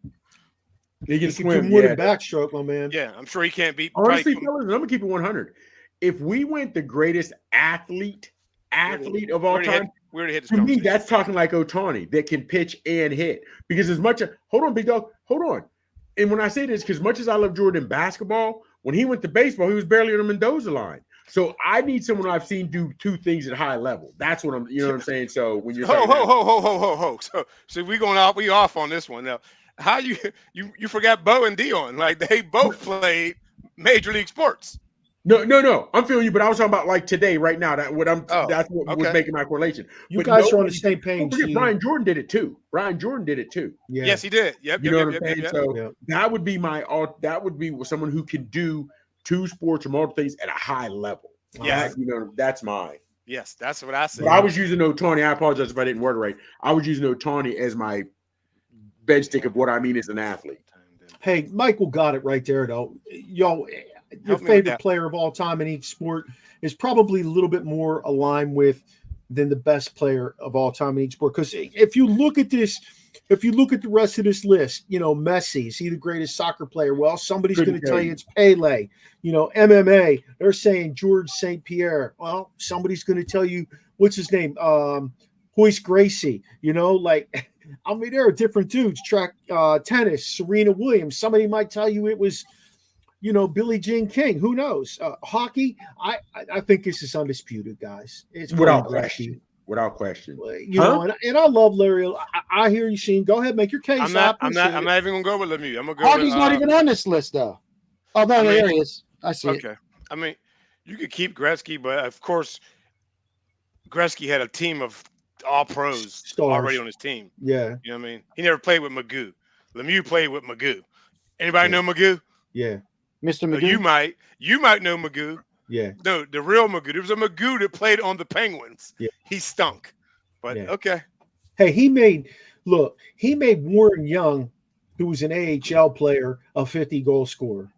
He can swim. Do more than backstroke, my man. Yeah, I'm sure he can't beat. Honestly, fellas, I'm gonna keep it 100. If we went the greatest athlete of all time, we already hit this. To me, that's talking like Ohtani that can pitch and hit. Because as much as hold on, big dog, hold on. And when I say this, because much as I love Jordan in basketball, when he went to baseball, he was barely on the Mendoza line. So I need someone I've seen do two things at high level. That's what you know what I'm saying. So when you're ho. So we off on this one now. How you forgot Bo and Dion? Like they both played major league sports. No. I'm feeling you, but I was talking about like today, right now. That's what was making my correlation. You guys are on the same page. Brian Jordan did it too. Yeah. Yes, he did. Yep. You know what I'm saying? So that would be that would be someone who can do two sports or multiple things at a high level. Yeah, that's mine. Yes, that's what I said. But I was using Ohtani. I apologize if I didn't word it right. I was using Ohtani as my bench stick of what I mean as an athlete. Hey, Michael got it right there, though. Your favorite player of all time in each sport is probably a little bit more aligned with than the best player of all time in each sport. Because if you look at this. If you look at the rest of this list, Messi, is he the greatest soccer player? Well, somebody's going to tell you it's Pele. MMA, they're saying George St. Pierre. Well, somebody's going to tell you, what's his name? Hoist Gracie. There are different dudes. Track tennis, Serena Williams. Somebody might tell you it was, Billie Jean King. Who knows? Hockey, I think this is undisputed, guys. It's without question. Without question, and I love Larry. I hear you, Sheen. Go ahead, make your case. I'm not even gonna go with Lemieux. I'm gonna go. Hockey's not even on this list, though. Oh no, there he is. I see. Okay, I mean, you could keep Gretzky, but of course, Gretzky had a team of all pros already on his team. Yeah, you know what I mean. He never played with Magoo. Lemieux played with Magoo. Anybody know Magoo? Yeah, Mr. Magoo. You might know Magoo. Yeah. No, the real Magoo. There was a Magoo that played on the Penguins. Yeah. He stunk. But okay. Hey, he made Warren Young, who was an AHL player, a 50-goal scorer.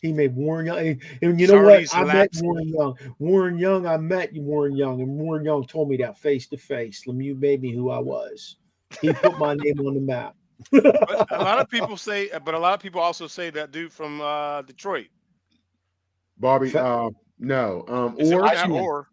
He made Warren Young. And you know what? I met Warren Young. I met Warren Young, and Warren Young told me that face to face. Lemieux made me who I was. He put my name on the map. But a lot of people say, but a lot of people also say that dude from Detroit. Bobby, Fa- no. Is it Or not or?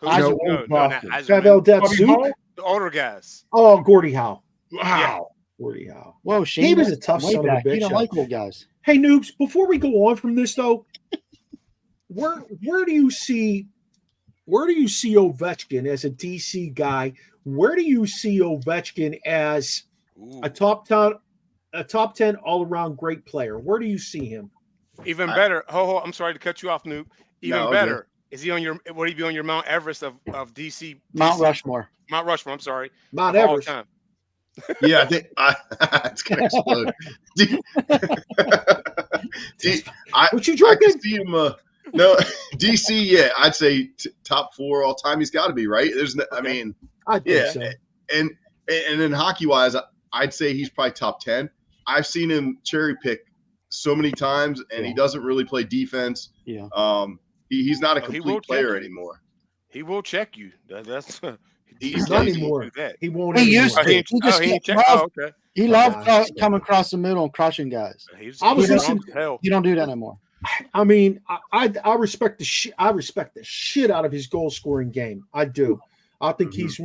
Who? Eisen. no, No, not Boston. Pavel Eisenman. Bobby Datsuk. Hall? The older guys. Oh, Gordie Howe. Wow. Gordie Howe. Whoa, Shane. He was a that's tough way son of a back. You bitch. don't like old guys. Hey, noobs, before we go on from this though, where do you see Ovechkin as a DC guy? Where do you see Ovechkin as Ooh. a top 10 all-around great player? Where do you see him? Even better. I'm sorry to cut you off, Noob. Even No, better. Is he on your? Would he be on your Mount Everest of DC? Mount Rushmore. Mount Rushmore. I'm sorry. Mount of all Everest. time. Yeah, I think it's gonna explode. What you I drinking? can see him. No, DC. Yeah, I'd say top 4 all time. He's got to be right. There's, no, I mean, I think yeah, so. and then hockey wise, I'd say he's probably top 10. I've seen him cherry pick so many times, and he doesn't really play defense. Yeah. He's not a He will complete player check you. anymore. He will check you. That's He's Not lazy. anymore. Do that. He won't He anymore. used to. He just ain't check. loved, Oh, okay. he loved coming across the middle and crushing guys. I was strong listening- as hell. You don't do that anymore. I mean, I respect the shit out of his goal scoring game. I do. I think he's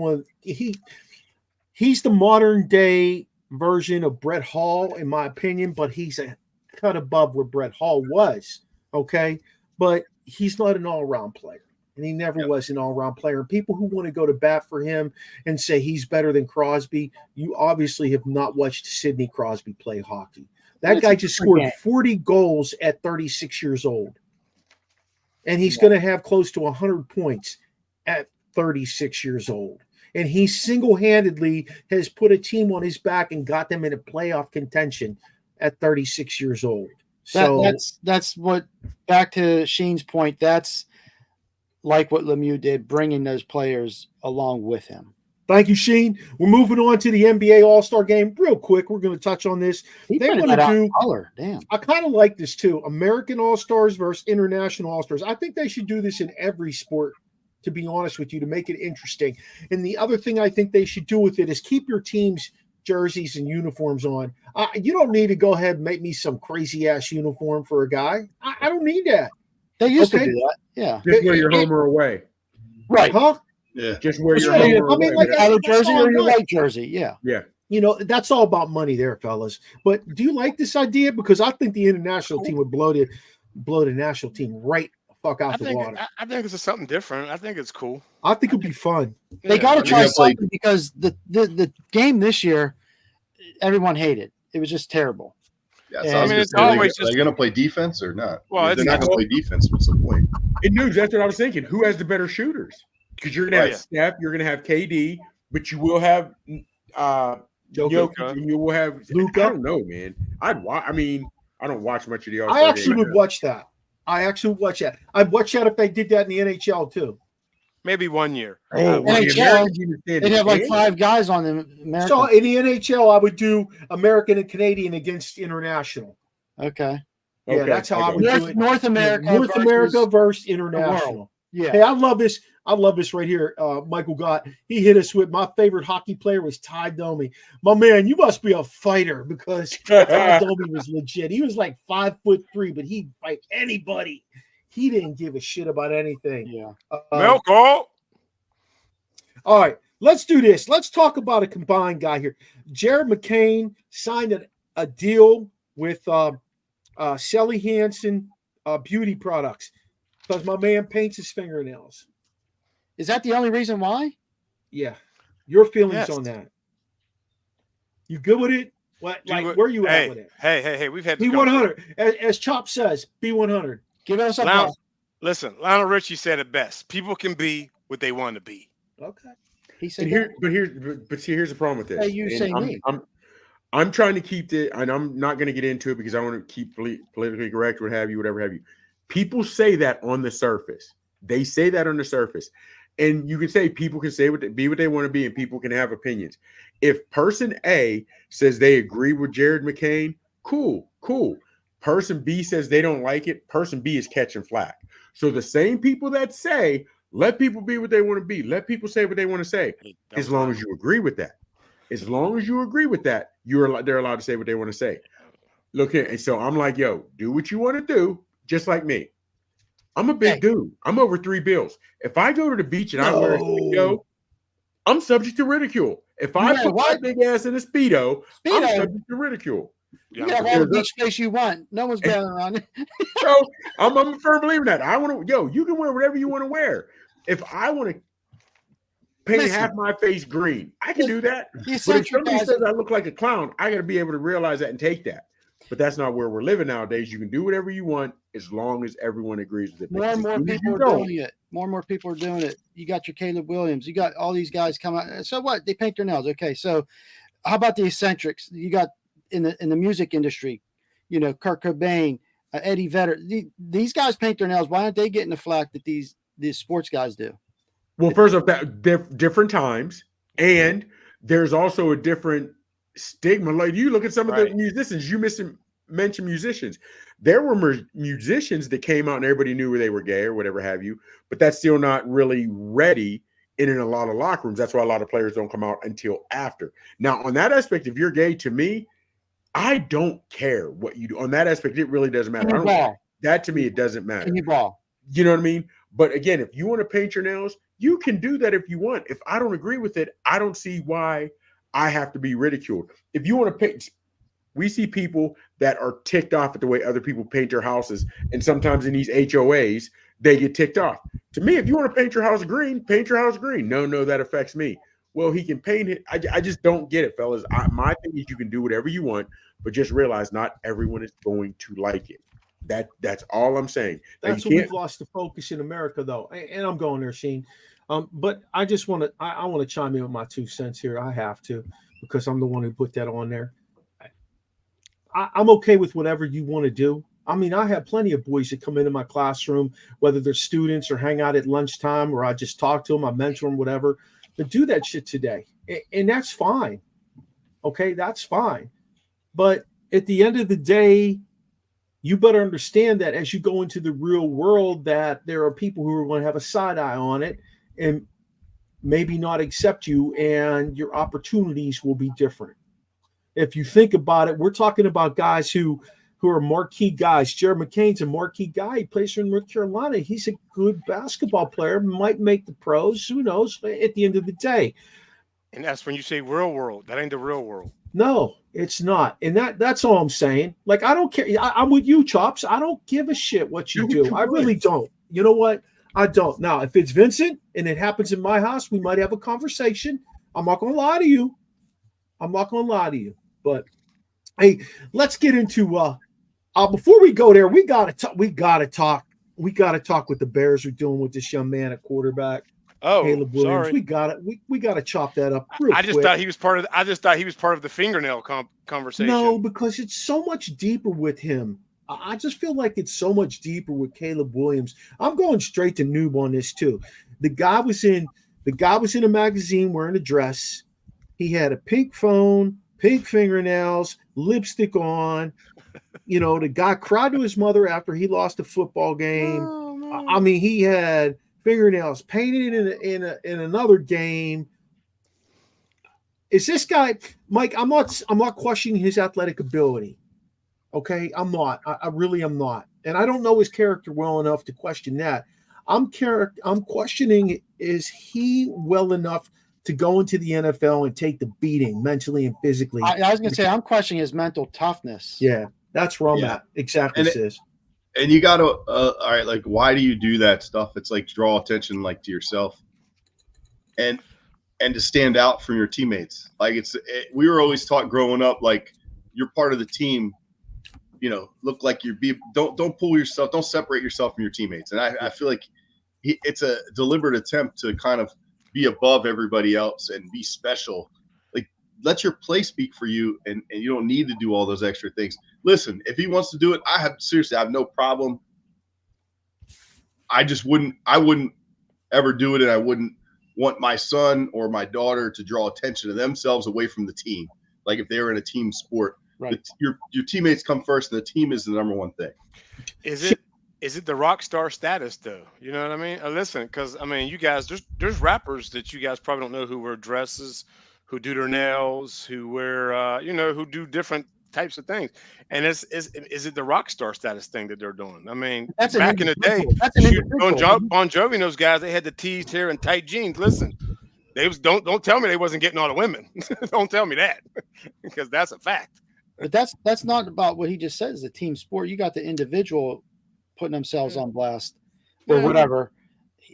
he's the modern day version of Brett Hall, in my opinion, but he's a cut above where Brett Hall was. Okay, but he's not an all around player, and he never was an all around player. And people who want to go to bat for him and say he's better than Crosby, you obviously have not watched Sidney Crosby play hockey. That guy just scored 40 goals at 36 years old. And he's going to have close to 100 points at 36 years old. And he single-handedly has put a team on his back and got them into playoff contention at 36 years old. So that's what, back to Sheen's point, that's like what Lemieux did, bringing those players along with him. Thank you, Sheen. We're moving on to the NBA All-Star Game real quick. We're going to touch on this. They want to do color. Damn. I kind of like this too. American All-Stars versus International All-Stars. I think they should do this in every sport, to be honest with you, to make it interesting. And the other thing I think they should do with it is keep your team's jerseys and uniforms on. You don't need to go ahead and make me some crazy-ass uniform for a guy. I don't need that. They used to do that. Yeah. Just wear your home or away. Right. Huh? Yeah. Just wear your Yeah, home or I mean, away. like, Either that's jersey all or your right. white jersey. Yeah. Yeah. You know, that's all about money there, fellas. But do you like this idea? Because I think the international team would blow the national team right the fuck out the water. I think it's something different. I think it's cool. I think it'd be fun. They got to try gonna play- something because the game this year, everyone hated. It was just terrible. Yeah, Yeah, so I was I mean, gonna it's say, are always they just- going to play defense or not? Well, If they're not it's- going to play defense. What's the point? In news, that's what I was thinking. Who has the better shooters? Because you're gonna Oh, have Steph, you're gonna have KD, but you will have Jokic, and you will have Luka. I don't know, man. I'd watch. I mean, I don't watch much of the All-Star I actually game. would watch that. I'd watch that if they did that in the NHL too. Maybe 1 year. Oh, well, the NHL, Americans even stand They'd a have like chance? 5 guys on the American. So in the NHL, I would do American and Canadian against international. Okay. Yeah, Okay, that's how I would North, do it. North America. North America versus the international. world. Yeah. Hey, I love this. I love this right here. Michael Gott. He hit us with my favorite hockey player was Ty Domi. My man, you must be a fighter because Ty Domi was legit. He was like 5'3", but he'd fight anybody. He didn't give a shit about anything. Yeah. Melko. All right, let's do this. Let's talk about a combined guy here. Jared McCain signed a deal with Sally Hansen Beauty Products because my man paints his fingernails. Is that the only reason why? Yeah. Your feelings Yes. on that? You good with it? What, where you at with it? Hey, we've had this B100. As Chop says, B100. Give us a Lionel, ball. listen, Lionel Richie said it best. People can be what they want to be. Okay. He said, And here's the problem with this. Hey, you And say me. I'm trying to keep it, and I'm not going to get into it because I want to keep politically correct, whatever have you. People say that on the surface. They say that on the surface. And you can say people can say be what they want to be, and people can have opinions. If person A says they agree with Jared McCain, cool. Person B says they don't like it, person B is catching flack. So the same people that say, let people be what they want to be, let people say what they want to say, as long as you agree with that. As long as you agree with that, they're allowed to say what they want to say. Look here, and so I'm like, yo, do what you want to do, just like me. I'm a big dude. I'm over 3 bills. If I go to the beach and I wear a Speedo, I'm subject to ridicule. If I put my big ass in a Speedo, I'm subject to ridicule. You can have all the beach space you want. No one's gathering around you. So I'm a firm believer in that. I want to, you can wear whatever you want to wear. If I want to paint half my face green, I can do that. But if somebody says I look like a clown, I got to be able to realize that and take that. But that's not where we're living nowadays. You can do whatever you want as long as everyone agrees with it. More and more people are doing it. More and more people are doing it. You got your Caleb Williams. You got all these guys come out. So what? They paint their nails. Okay. So how about the eccentrics? You got in the music industry, Kurt Cobain, Eddie Vedder. These guys paint their nails. Why aren't they getting the flack that these sports guys do? Well, first off, that different times, and there's also a different stigma. Like you look at some of the musicians, you mentioned musicians. There were musicians that came out and everybody knew where they were gay or whatever have you, but that's still not really ready in a lot of locker rooms. That's why a lot of players don't come out until after. Now, on that aspect, if you're gay, to me, I don't care what you do. On that aspect, it really doesn't matter. That to me, it doesn't matter. Can you ball? You know what I mean? But again, if you want to paint your nails, you can do that if you want. If I don't agree with it, I don't see why I have to be ridiculed. If you want to paint, we see people that are ticked off at the way other people paint their houses. And sometimes in these HOAs, they get ticked off. To me, if you want to paint your house green, paint your house green. No, that affects me. Well, he can paint it. I just don't get it, fellas. My thing is you can do whatever you want, but just realize not everyone is going to like it. That's all I'm saying. That's what we've lost the focus in America, though. And I'm going there, Sheen. But I just want to I want to chime in with my 2 cents here. I have to, because I'm the one who put that on there. I'm okay with whatever you want to do. I mean, I have plenty of boys that come into my classroom, whether they're students or hang out at lunchtime, or I just talk to them, I mentor them, whatever. But do that shit today, and that's fine. Okay, that's fine. But at the end of the day, you better understand that as you go into the real world, that there are people who are going to have a side eye on it and maybe not accept you, and your opportunities will be different. If you think about it, we're talking about guys who are marquee guys. Jared McCain's a marquee guy. He plays for North Carolina. He's a good basketball player, might make the pros. Who knows at the end of the day. And that's when you say real world. That ain't the real world. No, it's not. And that's all I'm saying. Like, I don't care. I'm with you, Chops. I don't give a shit what you do. I really don't. You know what? I don't. Now, if it's Vincent and it happens in my house, we might have a conversation. I'm not going to lie to you. But, hey, let's get into before we go there, we gotta talk what the Bears are doing with this young man at quarterback. Oh, Caleb Williams. Sorry. We gotta chop that up. I just thought he was part of the fingernail conversation. No, because it's so much deeper with him. I just feel like it's so much deeper with Caleb Williams. I'm going straight to noob on this too. The guy was in a magazine wearing a dress. He had a pink phone, pink fingernails, lipstick on. The guy cried to his mother after he lost a football game. Oh, I mean, he had fingernails painted in another game. Is this guy, Mike? I'm not questioning his athletic ability. Okay, I'm not. I really am not, and I don't know his character well enough to question that. I'm questioning, is he well enough to go into the NFL and take the beating mentally and physically? I was going to say, I'm questioning his mental toughness. Yeah, that's where I'm at. Exactly, sis. And you got to, all right, like, why do you do that stuff? It's like draw attention, like, to yourself, and to stand out from your teammates. Like, we were always taught growing up, like, you're part of the team. Look like don't pull yourself, don't separate yourself from your teammates. And I feel like it's a deliberate attempt to kind of be above everybody else and be special. Like, let your play speak for you, and you don't need to do all those extra things. Listen, if he wants to do it, I have no problem. I wouldn't ever do it, and I wouldn't want my son or my daughter to draw attention to themselves away from the team. Like, if they were in a team sport. Right. Your teammates come first, and the team is the number one thing. Is it the rock star status, though? You know what I mean? Listen, because, I mean, you guys, there's rappers that you guys probably don't know who wear dresses, who do their nails, who wear, who do different types of things. And is it the rock star status thing that they're doing? I mean, That's an back in the day, individual. That's an shoot, individual. Bon Jovi and those guys, they had the teased hair and tight jeans. Listen, they was don't tell me they wasn't getting all the women. Don't tell me that, because that's a fact. But that's not about what he just said. It's a team sport. You got the individual putting themselves on blast or whatever.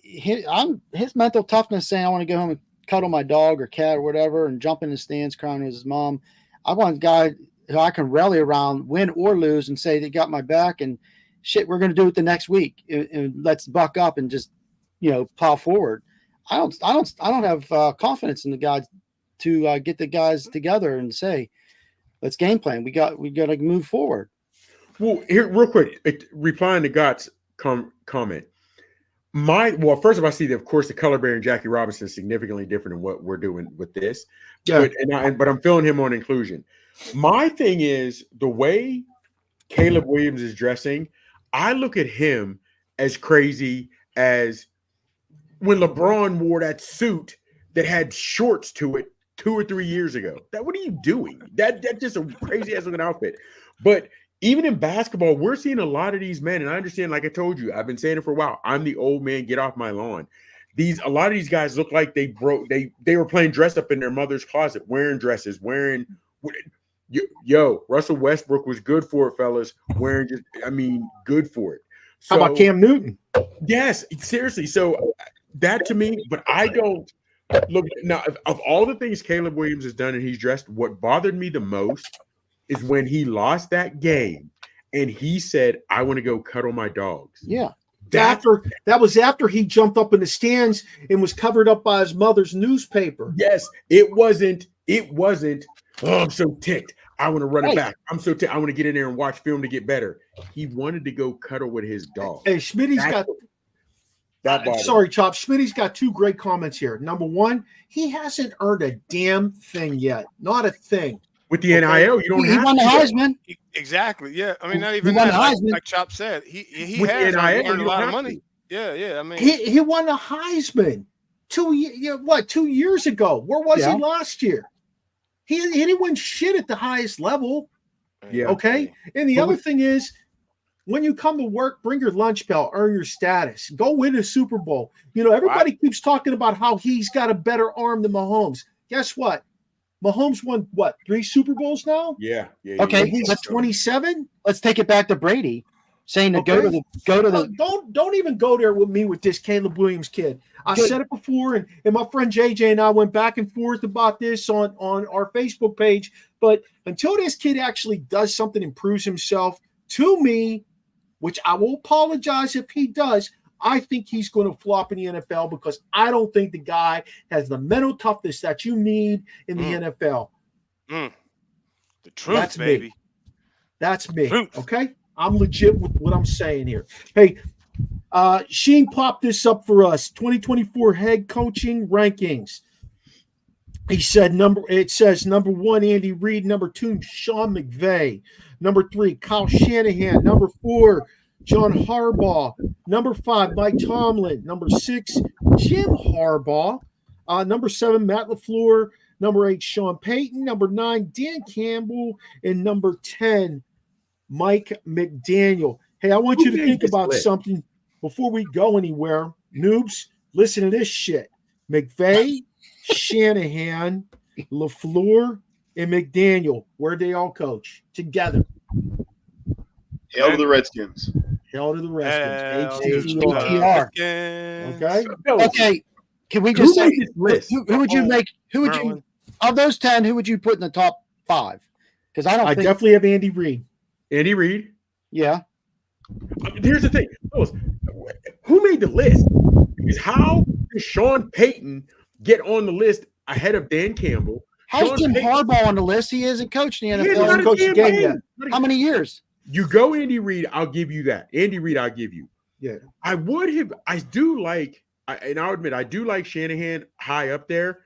His mental toughness saying, I want to go home and cuddle my dog or cat or whatever and jump in the stands crying with his mom. I want a guy who I can rally around, win or lose, and say they got my back and shit, we're going to do it the next week and let's buck up and just, plow forward. I don't have confidence in the guys to get the guys together and say, let's game plan. We got to move forward. Well, here, real quick, replying to Gott's comment. First of all, I see that, of course, the color bearing Jackie Robinson is significantly different than what we're doing with this. Yeah. But I'm feeling him on inclusion. My thing is the way Caleb Williams is dressing. I look at him as crazy as when LeBron wore that suit that had shorts to it 2 or 3 years ago. What are you doing? That's just a crazy ass looking outfit. But even in basketball, we're seeing a lot of these men, and I understand, like I told you, I've been saying it for a while. I'm the old man, get off my lawn. A lot of these guys look like they were playing dress up in their mother's closet, wearing dresses, Russell Westbrook was good for it, fellas. Good for it. So, how about Cam Newton? Yes, seriously. So that to me, but I don't look now of all the things Caleb Williams has done and he's dressed, what bothered me the most is when he lost that game and he said, I want to go cuddle my dogs. Yeah. That was after he jumped up in the stands and was covered up by his mother's newspaper. Yes, it wasn't, oh, I'm so ticked. I want to run it back. I'm so ticked. I want to get in there and watch film to get better. He wanted to go cuddle with his dog. Hey, Schmitty's sorry, Chop. Schmitty's got 2 great comments here. Number 1, he hasn't earned a damn thing yet. Not a thing. With the NIL, you don't have he won the Heisman. Exactly. Yeah. I mean, not even that. Like Chop said, he has earned a lot of money. Yeah. I mean, he won the Heisman 2 years ago. Where was he last year? He didn't win shit at the highest level. Yeah. Okay. And the other thing is, when you come to work, bring your lunch bell, earn your status, go win a Super Bowl. Everybody keeps talking about how he's got a better arm than Mahomes. Guess what? Mahomes won 3 Super Bowls now? Yeah. Okay, he's 27. Let's take it back to Brady saying to go to the Don't even go there with me with this Caleb Williams kid. I said it before, and my friend JJ and I went back and forth about this on our Facebook page. But until this kid actually does something and proves himself to me, which I will apologize if he does, I think he's going to flop in the NFL because I don't think the guy has the mental toughness that you need in the NFL. The truth, That's baby. Me. That's me. Truth. Okay? I'm legit with what I'm saying here. Hey, Sheen popped this up for us. 2024 head coaching rankings. He said it says number 1, Andy Reid. Number 2, Sean McVay. Number 3, Kyle Shanahan. Number 4, John Harbaugh. Number 5, Mike Tomlin. Number 6, Jim Harbaugh. Number 7, Matt LaFleur. Number 8, Sean Payton. Number 9, Dan Campbell. And number 10, Mike McDaniel. Hey, I want you to think about something before we go anywhere. Noobs, listen to this shit. McVay, Shanahan, LaFleur, and McDaniel. Where'd they all coach? Together. Hail to the Redskins. Hail to the Redskins. HTTR. Okay. Okay. Can we just say who would you make? Who would you of those 10? Who would you put in the top 5? Because I definitely have Andy Reid. Andy Reid. Yeah. Here's the thing. Who made the list? Because how did Sean Payton get on the list ahead of Dan Campbell? How's Jim Harbaugh on the list? He hasn't coached in the NFL. He hasn't coached the game yet. How many years? You go Andy Reid, I'll give you that. Andy Reid, I'll give you. Yeah. I'll admit, I do like Shanahan high up there.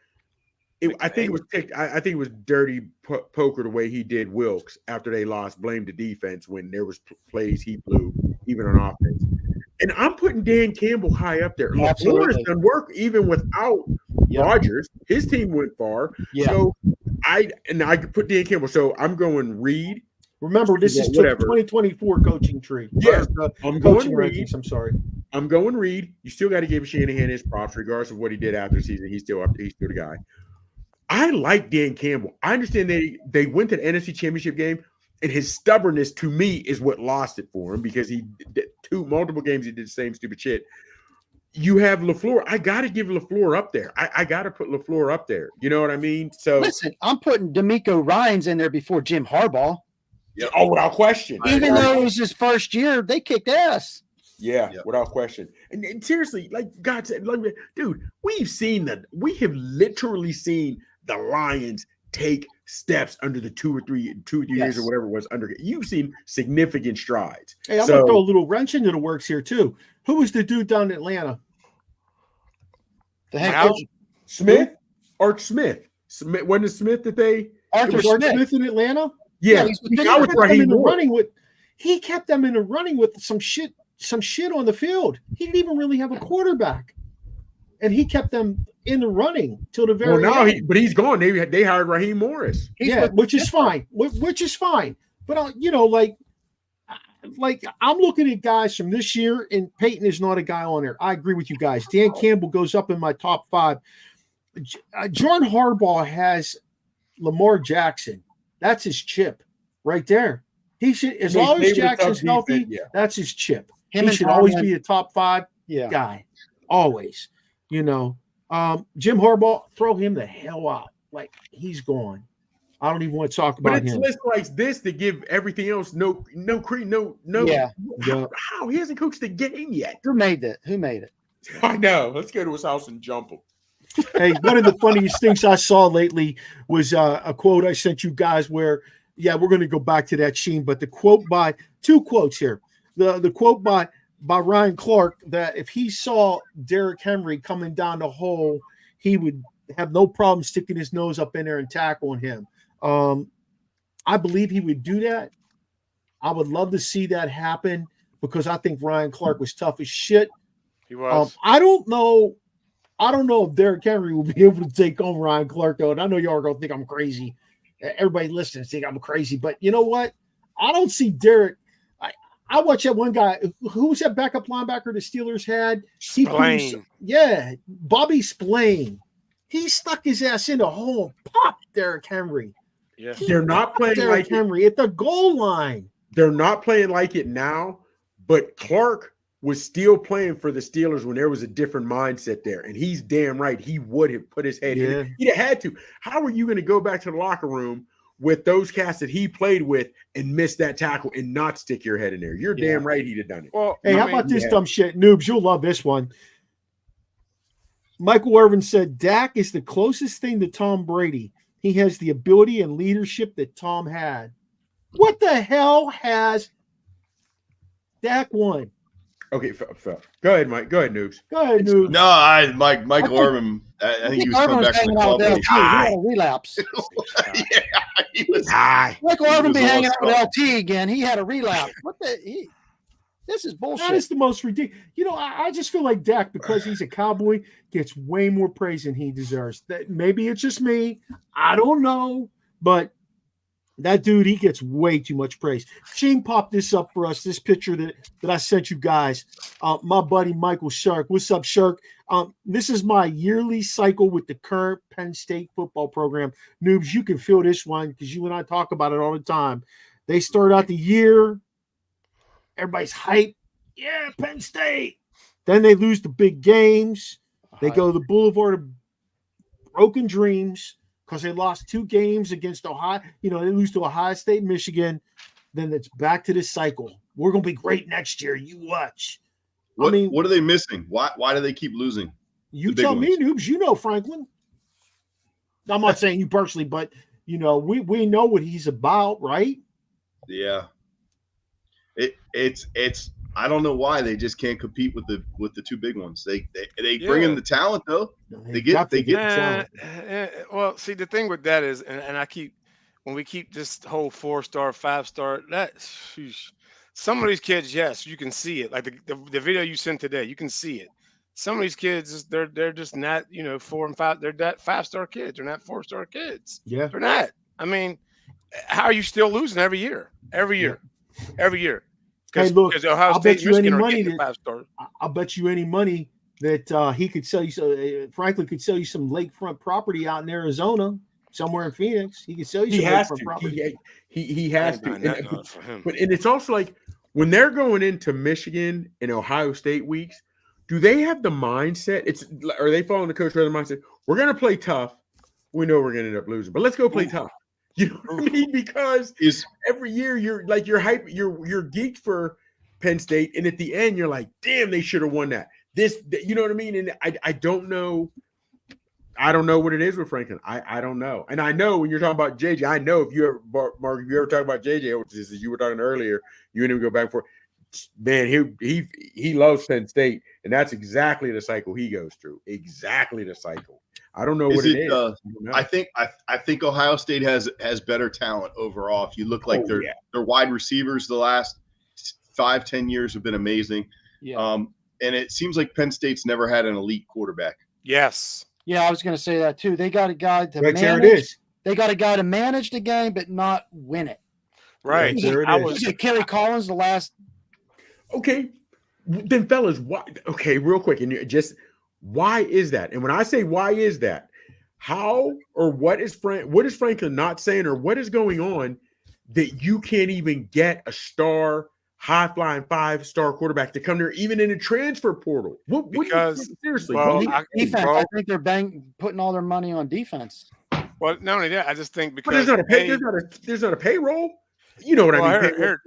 I think it was dirty poker the way he did Wilkes after they lost, blamed the defense when there was plays he blew, even on offense. And I'm putting Dan Campbell high up there. LaFleur has done work even without Rodgers. His team went far. Yeah. So I could put Dan Campbell. So I'm going Reed. Remember, this is whatever. 2024 coaching tree. Yeah, I'm going coaching Reed. rankings. I'm sorry. I'm going Reed. You still got to give Shanahan his props, regardless of what he did after the season. He's still the guy. I like Dan Campbell. I understand they went to the NFC Championship game, and his stubbornness to me is what lost it for him because he did multiple games he did the same stupid shit. You have LaFleur. I got to give LaFleur up there. I got to put LaFleur up there. You know what I mean? So listen, I'm putting D'Amico Ryans in there before Jim Harbaugh. Yeah. Oh, without question. Even though it was his first year, they kicked ass. Yeah, without question. And seriously, like God said, like, dude, we have literally seen the Lions take steps under the two or three years or whatever it was under. You've seen significant strides. Hey, I'm gonna throw a little wrench into the works here too. Who was the dude down in Atlanta? The head coach Smith, Arch Smith. Wasn't it Smith that they Arthur Smith in Atlanta? Yeah, he kept them in the running with some shit on the field. He didn't even really have a quarterback, and he kept them in the running till the very end. But he's gone. They hired Raheem Morris. Which is fine. Which is fine. But like I'm looking at guys from this year, and Peyton is not a guy on there. I agree with you guys. Dan Campbell goes up in my top 5. John Harbaugh has Lamar Jackson. That's his chip right there. He should, as long as Jackson's healthy, that's his chip. He should always be a top 5 guy. Always. Jim Harbaugh, throw him the hell out. Like, he's gone. I don't even want to talk about him. But it's lists like this that give everything else no creed, no. Yeah. How? He hasn't coached the game yet. Who made it? I know. Let's go to his house and jump him. Hey, one of the funniest things I saw lately was a quote I sent you guys where, we're going to go back to that Sheen, but the quote by 2 quotes here. The quote by Ryan Clark that if he saw Derrick Henry coming down the hole, he would have no problem sticking his nose up in there and tackling him. I believe he would do that. I would love to see that happen because I think Ryan Clark was tough as shit. He was. I don't know if Derrick Henry will be able to take on Ryan Clark, though. And I know y'all are going to think I'm crazy. Everybody listening think I'm crazy. But you know what? I don't see Derrick. I watched that one guy. Who was that backup linebacker the Steelers had? Bobby Spillane. He stuck his ass in the hole and popped Derrick Henry. Yeah. They're not playing Derrick Henry at the goal line. They're not playing like it now, but Clark was still playing for the Steelers when there was a different mindset there. And he's damn right. He would have put his head in. He'd have had to. How are you going to go back to the locker room with those cats that he played with and miss that tackle and not stick your head in there? You're damn right he'd have done it. Well, hey, how about this dumb shit? Noobs, you'll love this one. Michael Irvin said, Dak is the closest thing to Tom Brady. He has the ability and leadership that Tom had. What the hell has Dak won? Okay, go ahead, Mike. Go ahead, Noobs. Go ahead, Noobs. No, Michael Irvin. I think he was coming back from the club. He had a relapse. He was high. Michael Irvin be hanging out with LT again. He had a relapse. This is bullshit. That is the most ridiculous. I just feel like Dak, because he's a Cowboy, gets way more praise than he deserves. That maybe it's just me. I don't know, but that dude, he gets way too much praise. Shane popped this up for us, this picture that I sent you guys. My buddy Michael Shark. What's up, Shark? This is my yearly cycle with the current Penn State football program. Noobs, you can feel this one because you and I talk about it all the time. They start out the year, everybody's hyped. Yeah, Penn State. Then they lose the big games. They go to the Boulevard of Broken Dreams because they lost 2 games against Ohio. They lose to Ohio State, Michigan. Then it's back to this cycle. We're going to be great next year. You watch. What are they missing? Why do they keep losing? You tell me, Noobs. You know Franklin. I'm not saying you personally, but, we know what he's about, right? Yeah. It's I don't know why they just can't compete with the 2 big ones. They bring in the talent though. They get the talent. Well, see, the thing with that is, and when we keep this whole 4-star, 5-star, some of these kids, yes, you can see it. Like the video you sent today, you can see it. some of these kids, they're just not, 4 and 5. They're that 5-star kids. They're not 4-star kids. Yeah. They're not. I mean, how are you still losing every year? Every year. Every year. Hey, look, Ohio I'll State bet you any Michigan are money getting that 5-star. I'll bet you any money that he could sell you. Franklin could sell you some lakefront property out in Arizona, somewhere in Phoenix. He could sell you He some has lakefront to. property. He has to. Not for him. But it's also like when they're going into Michigan and Ohio State weeks, do they have the mindset? Are they following the coach with the mindset? We're going to play tough. We know we're going to end up losing, but let's go play tough. You know what I mean? Because every year you're geeked for Penn State, and at the end you're like, damn, they should have won that. You know what I mean? And I don't know. I don't know what it is with Franklin. I don't know. And I know when you're talking about JJ, I know if you ever, Mark, if you ever talk about JJ, which is, as you were talking earlier, you and him go back and forth. Man, he loves Penn State, and that's exactly the cycle he goes through. Exactly the cycle. I don't know what it is. I think Ohio State has better talent overall. If you look like their wide receivers, the last 5-10 years have been amazing. Yeah. And it seems like Penn State's never had an elite quarterback. Yes. Yeah, I was going to say that too. They got a guy to Right, manage. there it is. They got a guy to manage the game, but not win it. Right. There it is. Kerry Collins the last. Okay, then fellas, why? Okay, real quick, and why is that? And when I say why is that, how or what is Franklin not saying, or what is going on that you can't even get a star, high flying 5-star quarterback to come there, even in a transfer portal? Seriously, defense. I think they're putting all their money on defense. Well, not only that, I just think because there's not a payroll. You know what I mean? Here,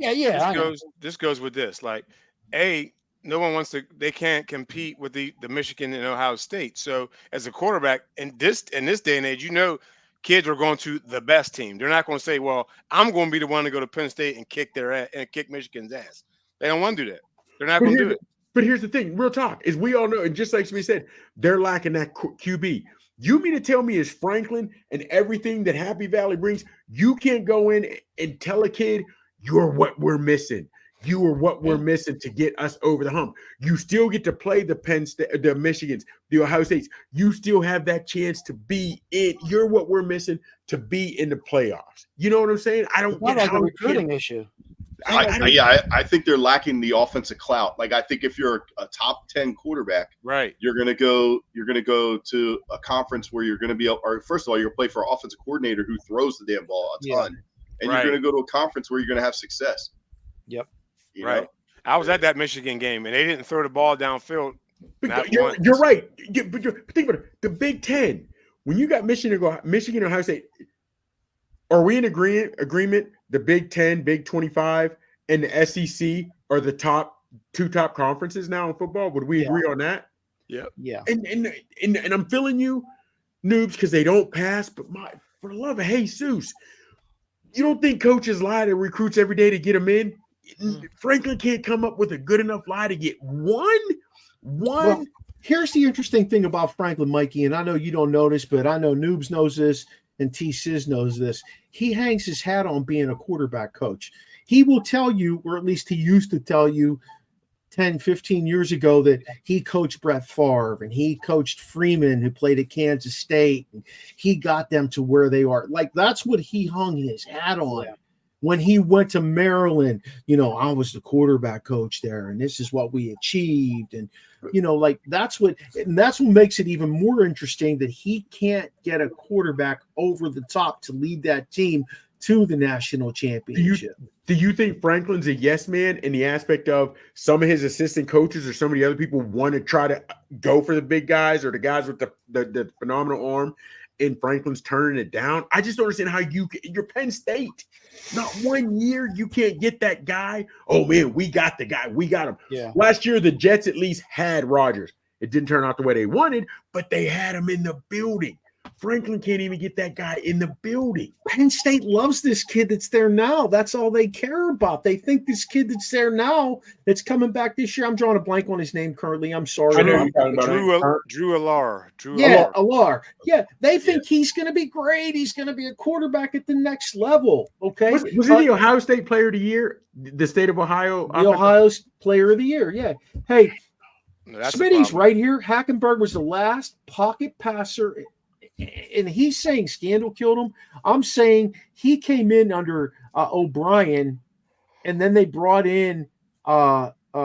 this goes with this. Like, no one wants to. They can't compete with the Michigan and Ohio State. So, as a quarterback in this day and age, kids are going to the best team. They're not going to say, "Well, I'm going to be the one to go to Penn State and kick their ass and kick Michigan's ass." They don't want to do that. They're not going to do it. But here's the thing: real talk is we all know, and just like we said, they're lacking that QB. You mean to tell me is Franklin and everything that Happy Valley brings, you can't go in and tell a kid you're what we're missing. You are what we're missing to get us over the hump. You still get to play the Penn State, the Michigans, the Ohio States. You still have that chance to be in. You're what we're missing to be in the playoffs. You know what I'm saying? I don't get like a recruiting issue. I think they're lacking the offensive clout. Like, I think if you're a top 10 quarterback, right, you're gonna go to a conference where you're gonna be, or first of all, you're gonna play for an offensive coordinator who throws the damn ball a ton, and you're gonna go to a conference where you're gonna have success. Yep. You know? I was at that Michigan game, and they didn't throw the ball downfield. You're right. But think about it. The Big Ten. When you got Michigan, Ohio State, are we in agreement? The Big 10, Big 25, and the SEC are the two top conferences now in football. Would we agree on that? Yeah. Yeah. And I'm feeling you, noobs, because they don't pass. But for the love of Jesus, you don't think coaches lie to recruits every day to get them in? Franklin can't come up with a good enough lie to get one. Well, here's the interesting thing about Franklin, Mikey, and I know you don't know this, but I know Noobs knows this. And T-Sizz knows this. He hangs his hat on being a quarterback coach. He will tell you, or at least he used to tell you 10, 15 years ago, that he coached Brett Favre and he coached Freeman, who played at Kansas State. And he got them to where they are. Like, that's what he hung his hat on. Yeah. When he went to Maryland, I was the quarterback coach there, and this is what we achieved. And, that's what makes it even more interesting, that he can't get a quarterback over the top to lead that team to the national championship. Do you think Franklin's a yes man in the aspect of some of his assistant coaches or some of the other people want to try to go for the big guys or the guys with the phenomenal arm, and Franklin's turning it down? I just don't understand how you're Penn State. Not 1 year you can't get that guy. Oh, man, we got the guy. We got him. Yeah. Last year, the Jets at least had Rodgers. It didn't turn out the way they wanted, but they had him in the building. Franklin can't even get that guy in the building. Penn State loves this kid that's there now. That's all they care about. They think this kid that's there now, that's coming back this year. I'm drawing a blank on his name currently. I'm sorry. I know you're talking about Drew Allar. Allar. Yeah, they think he's going to be great. He's going to be a quarterback at the next level. Okay. Was he the Ohio State Player of the Year? The state of Ohio? The Ohio Player of the Year, yeah. Hey, Smitty's right here. Hackenberg was the last pocket passer, and he's saying scandal killed him. I'm saying he came in under O'Brien, and then they brought in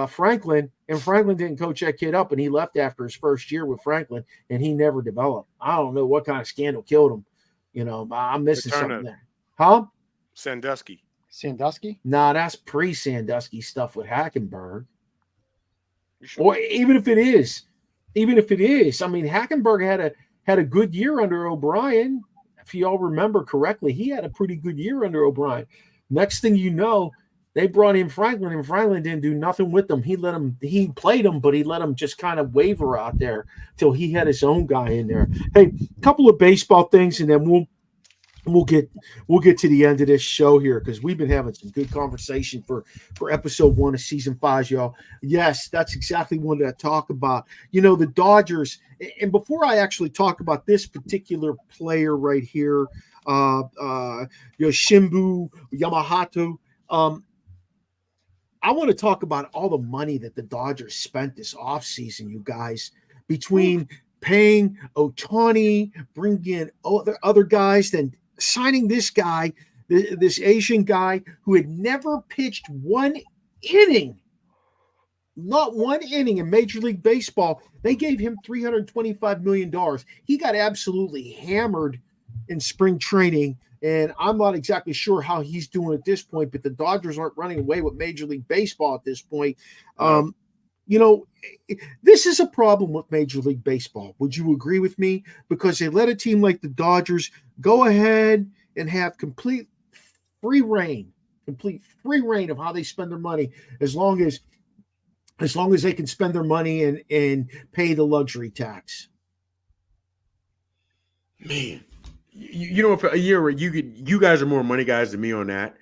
Franklin, and Franklin didn't coach that kid up, and he left after his first year with Franklin, and he never developed. I don't know what kind of scandal killed him. I'm missing something there. Huh? Sandusky? Nah, that's pre-Sandusky stuff with Hackenberg. Sure? Or even if it is, I mean, Hackenberg had a good year under O'Brien. If you all remember correctly, he had a pretty good year under O'Brien. Next thing you know, they brought in Franklin, and Franklin didn't do nothing with them. He played him, but he let him just kind of waver out there till he had his own guy in there. Hey, a couple of baseball things, and then we'll get to the end of this show here, because we've been having some good conversation for episode 1 of season 5, y'all. Yes, that's exactly what I talk about. The Dodgers, and before I actually talk about this particular player right here, Shimbu Yamamoto, I want to talk about all the money that the Dodgers spent this offseason, you guys, between paying Ohtani, bringing in other guys, then signing this guy, this Asian guy who had never pitched one inning, not one inning in Major League Baseball. They gave him $325 million. He got absolutely hammered in spring training, and I'm not exactly sure how he's doing at this point, but the Dodgers aren't running away with Major League Baseball at this point. This is a problem with Major League Baseball. Would you agree with me? Because they let a team like the Dodgers go ahead and have complete free reign of how they spend their money, as long as they can spend their money and pay the luxury tax. Man, for a year where you guys are more money guys than me on that,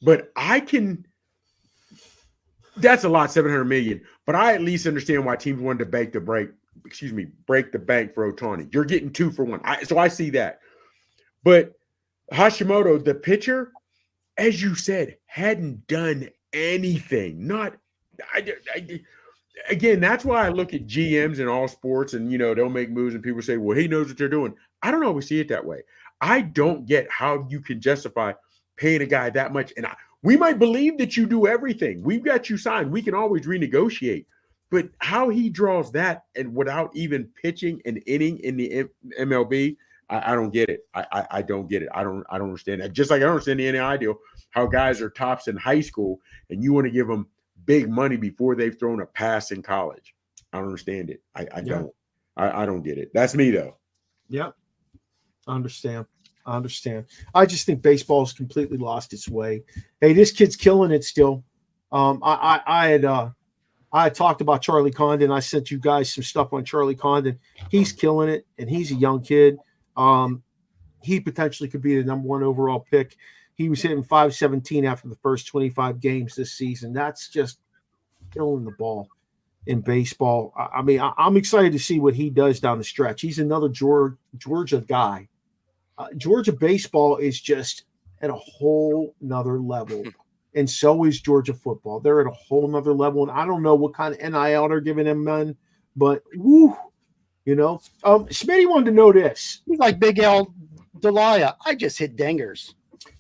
but that's a lot, $700 million. But I at least understand why teams wanted to break the bank for Ohtani. You're getting 2 for 1. So I see that. But Hashimoto, the pitcher, as you said, hadn't done anything. Again, that's why I look at GMs in all sports, and they'll make moves and people say, well, he knows what they're doing. I don't always see it that way. I don't get how you can justify paying a guy that much. And we might believe that you do everything. We've got you signed. We can always renegotiate. But how he draws that and without even pitching an inning in the MLB, I don't get it. I don't get it. I don't understand that. Just like I don't understand the NAI deal, how guys are tops in high school and you want to give them big money before they've thrown a pass in college. I don't understand it. I don't. I don't get it. That's me though. Yep. I understand. I just think baseball has completely lost its way. Hey, this kid's killing it still. I had talked about Charlie Condon. I sent you guys some stuff on Charlie Condon. He's killing it, and he's a young kid. He potentially could be the number 1 overall pick. He was hitting .517 after the first 25 games this season. That's just killing the ball in baseball. I mean, I'm excited to see what he does down the stretch. He's another Georgia guy. Georgia baseball is just at a whole nother level, and so is Georgia football. They're at a whole nother level, and I don't know what kind of NIL they're giving them, man, but woo, Smitty wanted to know this. He's like Big L Delia. I just hit dingers.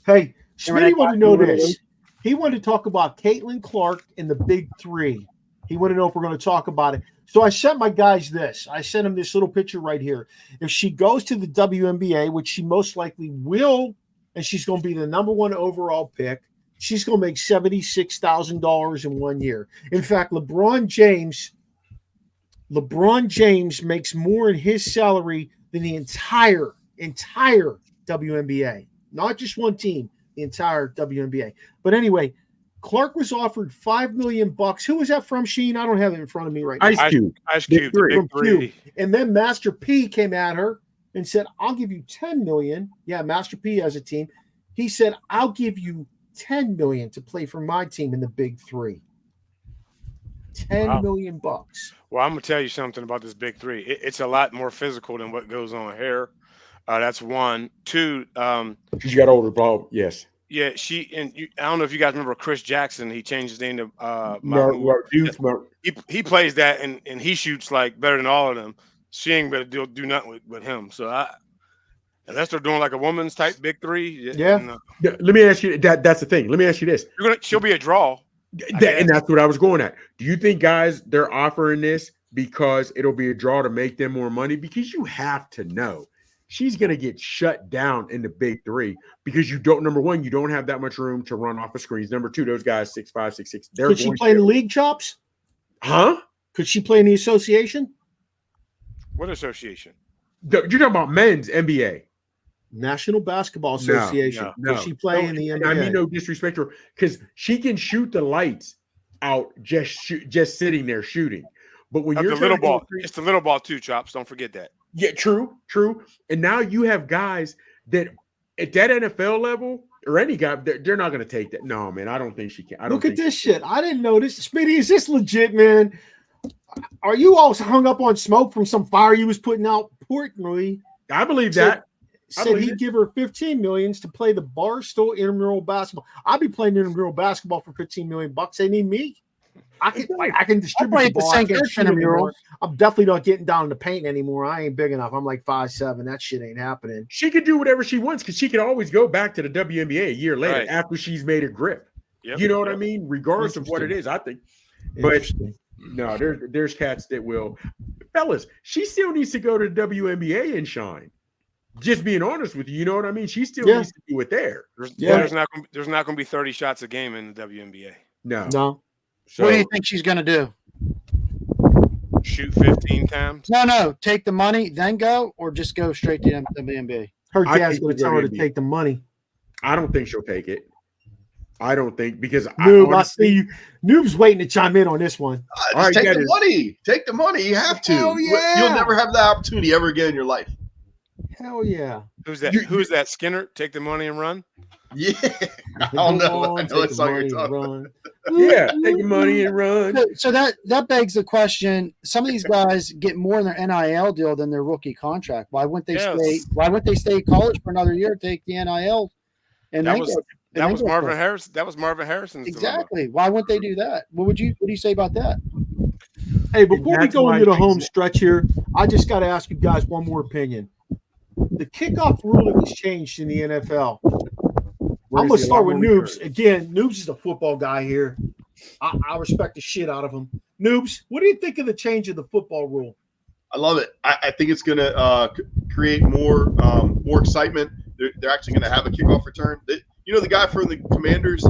Hey, Smitty wanted to know this. He wanted to talk about Caitlin Clark and the Big 3. He wanted to know if we're going to talk about it. So I sent my guys this. I sent him this little picture right here. If she goes to the WNBA, which she most likely will, and she's going to be the number 1 overall pick, she's going to make $76,000 in 1 year. In fact, LeBron James makes more in his salary than the entire WNBA. Not just one team, the entire WNBA. But anyway, Clark was offered $5 million. Who was that from, Sheen? I don't have it in front of me right now. Ice Cube. From Cube. And then Master P came at her and said, I'll give you $10 million. Yeah, Master P has a team. He said, I'll give you $10 million to play for my team in the Big 3. $10 million. Well, I'm going to tell you something about this Big 3. It's a lot more physical than what goes on here. That's 1. 2. She's got older ball. Yes. Yeah, I don't know if you guys remember Chris Jackson. He changed his name to Mahmoud. He plays that and he shoots like better than all of them. She ain't better do nothing with him. So unless they're doing like a woman's type big three. Yeah. No. Let me ask you that's the thing. Let me ask you this. She'll be a draw. And that's what I was going at. Do you think, guys, they're offering this because it'll be a draw to make them more money? Because you have to know she's going to get shut down in the big three because number one, you don't have that much room to run off of screens. Number two, those guys 6'5", 6'6". Could she play in the league, Chops? Huh? Could she play in the association? What association? You're talking about men's NBA. National Basketball Association. No. Could she play in the NBA? I mean, no disrespect to her, because she can shoot the lights out just sitting there shooting. But when you're the little ball, it's the little ball too, Chops. Don't forget that. Yeah, true. And now you have guys that at that NFL level or any guy, they're not going to take that. No, man, I don't think she can. Look at this shit. I didn't know this. Speedy, is this legit, man? Are you all hung up on smoke from some fire you was putting out? Portnoy, I believe that. Said he'd give her $15 million to play the Barstool intramural basketball. I'd be playing intramural basketball for $15 million. They need me. I can distribute the ball. I can't shoot anymore. I'm definitely not getting down in the paint anymore. I ain't big enough. I'm like 5'7". That shit ain't happening. She could do whatever she wants because she can always go back to the WNBA a year later after she's made a grip. Yep, you know what I mean? Regardless of what it is, I think. But no, there's cats that will. Fellas, she still needs to go to the WNBA and shine. Just being honest with you know what I mean? She still needs to do it there. There's not going to be 30 shots a game in the WNBA. No. So, what do you think she's going to do? Shoot 15 times? No. Take the money, then go, or just go straight to the WNBA? Her dad's going to tell her to take the money. I don't think she'll take it. I don't think because I see you. Noob's waiting to chime in on this one. Take the money. Take the money. You have to. Hell yeah. You'll never have that opportunity ever again in your life. Hell yeah. Who's that? Who's that? Skinner? Take the money and run? Yeah. I don't know. I know what song you're talking about. Yeah, take the money and run. So that begs the question: some of these guys get more in their NIL deal than their rookie contract. Why wouldn't they stay? Why wouldn't they stay college for another year, take the NIL? And that was Marvin Harrison. That was Marvin Harrison's exactly. Dilemma. Why wouldn't they do that? What do you say about that? Hey, before we go into the home stretch here, I just got to ask you guys one more opinion. The kickoff rule that was changed in the NFL. I'm going to start with Noobs. Again, Noobs is a football guy here. I respect the shit out of him. Noobs, what do you think of the change of the football rule? I love it. I think it's going to create more excitement. They're actually going to have a kickoff return. The guy from the Commanders,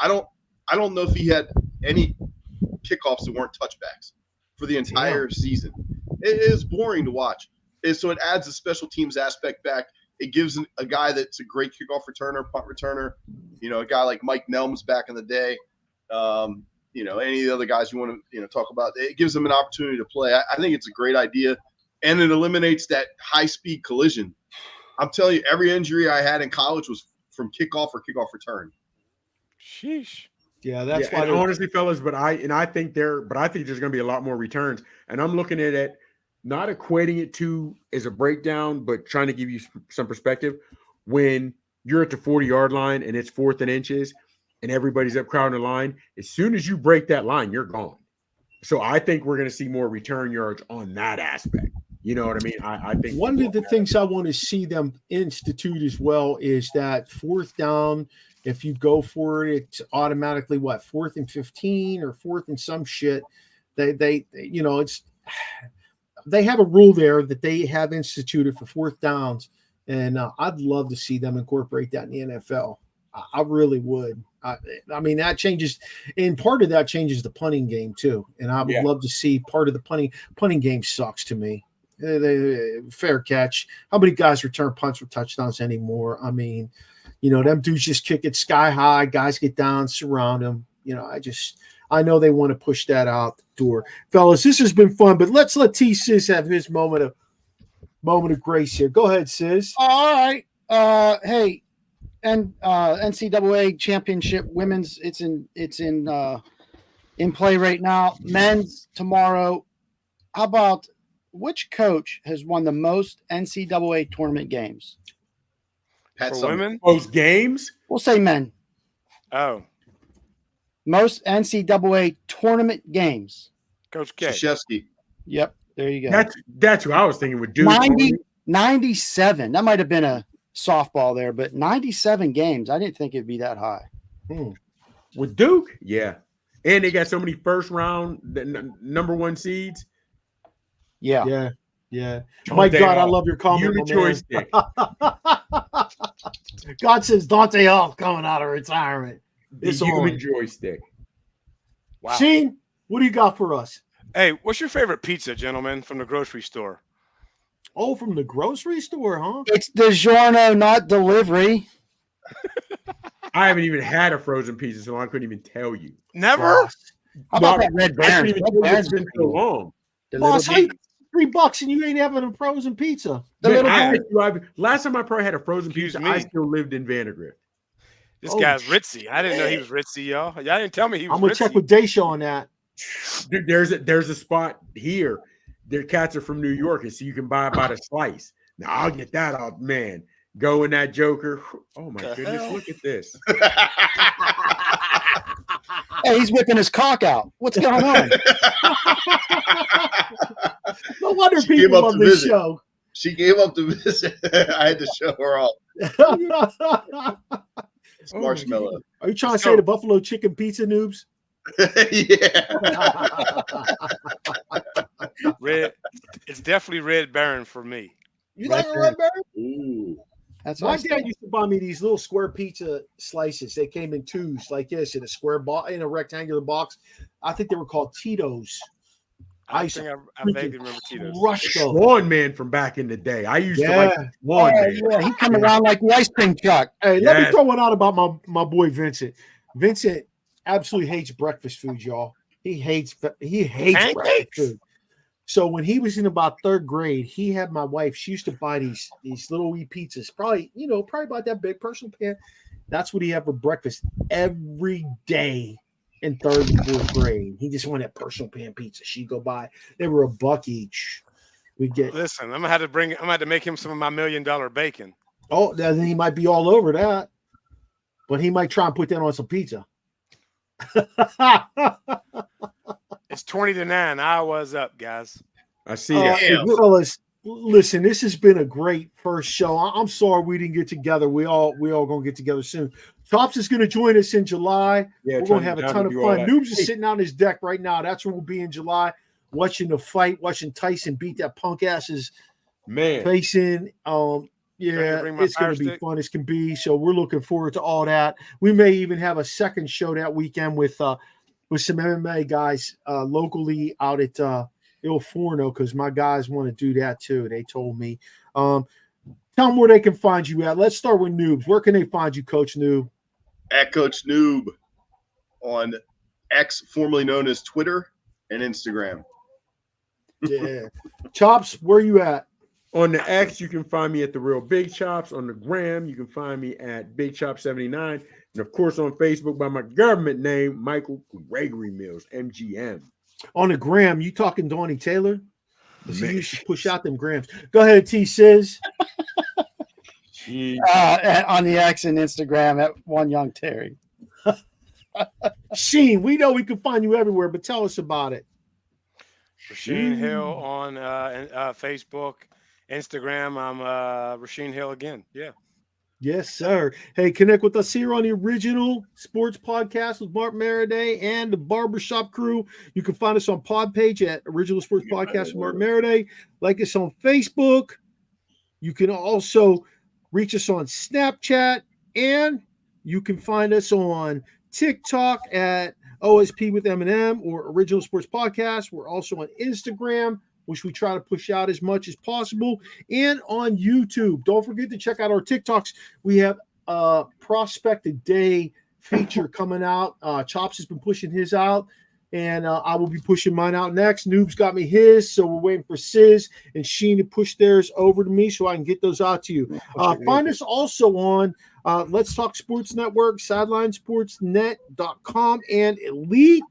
I don't know if he had any kickoffs that weren't touchbacks for the entire season. It is boring to watch. So it adds a special teams aspect back. It gives a guy that's a great kickoff returner, punt returner, a guy like Mike Nelms back in the day, any of the other guys you want to talk about. It gives them an opportunity to play. I think it's a great idea, and it eliminates that high-speed collision. I'm telling you, every injury I had in college was from kickoff or kickoff return. Sheesh. Yeah, that's why. Honestly, fellas, I think there's going to be a lot more returns, and I'm looking at it. Not equating it to as a breakdown, but trying to give you some perspective. When you're at the 40-yard line and it's 4th and inches and everybody's up crowding the line, as soon as you break that line, you're gone. So I think we're going to see more return yards on that aspect. You know what I mean? I think one of the things I want to see them institute as well is that 4th down, if you go for it, it's automatically 4th and 15 or 4th and some shit. They have a rule there that they have instituted for 4th downs, and I'd love to see them incorporate that in the NFL. I really would. I mean, that changes, and part of that changes the punting game too. And I would love to see part of the punting game sucks to me. Fair catch. How many guys return punts for touchdowns anymore? I mean, them dudes just kick it sky high. Guys get down, surround them. I know they want to push that out the door. Fellas, this has been fun, but let's let T-Sis have his moment of grace here. Go ahead, Sis. All right. Hey, and NCAA championship women's, it's in play right now. Men's tomorrow. How about which coach has won the most NCAA tournament games? Pat For Summitt. women? Most games? We'll say men. Oh, Most NCAA tournament games. Coach K. Krzyzewski. Yep, there you go. That's who I was thinking with Duke. 97. That might have been a softball there, but 97 games. I didn't think it'd be that high. With Duke? Yeah. And they got so many first round number 1 seeds. Yeah. My God, I love your comment. You the joystick. God says Dante Hall coming out of retirement. The It's human on. joystick. Wow. Sheen, what do you got for us? Hey, what's your favorite pizza, gentlemen, from the grocery store? Oh, from the grocery store, huh? It's DiGiorno, not delivery. I haven't even had a frozen pizza, so I couldn't even tell you. Never? Boss, How about that Red I Baron? couldn't even Red tell you Baron's it's been so long. The Boss, little, how you $3 and you ain't having a frozen pizza? the Man, little I Baron. asked you, last time I probably had a frozen Excuse pizza, me. I still lived in Vandergrift. This Oh, guy's ritzy. I didn't know he was ritzy, y'all. Y'all didn't tell me he was I'm gonna ritzy. check with Daisha on that. Dude, there's a spot here. Their cats are from New York, and so you can buy about a slice. Now I'll get that out, man. Go in that Joker. Oh my The goodness, hell? look at this. Hey, he's whipping his cock out. What's going on? No wonder She came people up love to this visit. show. She came up to visit. I had to show her all. It's Oh, marshmallow. Are you trying to Let's say go. the buffalo chicken pizza noobs? Yeah. Red. It's definitely Red Baron for me. You Right like a Red Baron? Ooh. That's My awesome. dad used to buy me these little square pizza slices. They came in twos like this in a square box, in a rectangular box. I think they were called Tito's. I I used think to I vaguely remember Tito's. Crush those. Swan Man from back in the day. I used to like Yeah. Swan Oh, Man. yeah, he come around like the ice cream truck. Hey, let me Yes. throw one out about my boy Vincent. Vincent absolutely hates breakfast food, y'all. He hates breakfast Pancakes? food. So when he was in about 3rd grade, he had my wife. She used to buy these little wee pizzas, probably about that big, personal pan. That's what he had for breakfast every day in 3rd and 4th grade. He just wanted personal pan pizza. She'd go buy. They were $1 each. We get. Listen, I'm gonna have to make him some of my $1 million bacon. Oh, then he might be all over that, but he might try and put that on some pizza. It's 20-9. Iowa's up, guys. I see Hey, that. fellas, listen, this has been a great first show. I'm sorry we didn't get together. We all gonna get together soon. Tops is gonna join us in July. Yeah, We're gonna have a ton of do all fun. that. Noobs is sitting on his deck right now. That's where we'll be in July, watching the fight, watching Tyson beat that punk ass's Man, face in. Yeah, bring my it's going fire to be stick? fun as can be. So we're looking forward to all that. We may even have a second show that weekend with some MMA guys locally out at Il Forno, because my guys want to do that too. They told me. Tell them where they can find you at. Let's start with Noobs. Where can they find you, Coach Noob? At Coach Noob on X, formerly known as Twitter and Instagram. Yeah. Chops, where you at? on the X, you can find me at The Real Big Chops. On the gram, you can find me at Big Chop 79. And of course, on Facebook by my government name, Michael Gregory Mills, MGM. On the gram, you talking Donnie Taylor? Because he Man. used to push out them grams. Go ahead, T. Sizz. On the X and Instagram at One Young Terry. Sheen, we know we can find you everywhere, but tell us about it. Rasheen Hill on Facebook, Instagram. I'm Rasheen Hill again. Yeah. Yes, sir. Hey, connect with us here on the Original Sports Podcast with Mark Maradei and the Barbershop crew. You can find us on Podpage at Original Sports Podcast with Mark Maradei. Like us on Facebook. You can also reach us on Snapchat, and you can find us on TikTok at OSP with M&M or Original Sports Podcast. We're also on Instagram, which we try to push out as much as possible, and on YouTube. Don't forget to check out our TikToks. We have a Prospect a Day feature coming out. Chops has been pushing his out, and I will be pushing mine out next. Noob's got me his, so we're waiting for Sizz and Sheen to push theirs over to me so I can get those out to you. Find us also on Let's Talk Sports Network, SidelineSportsNet.com, and Elite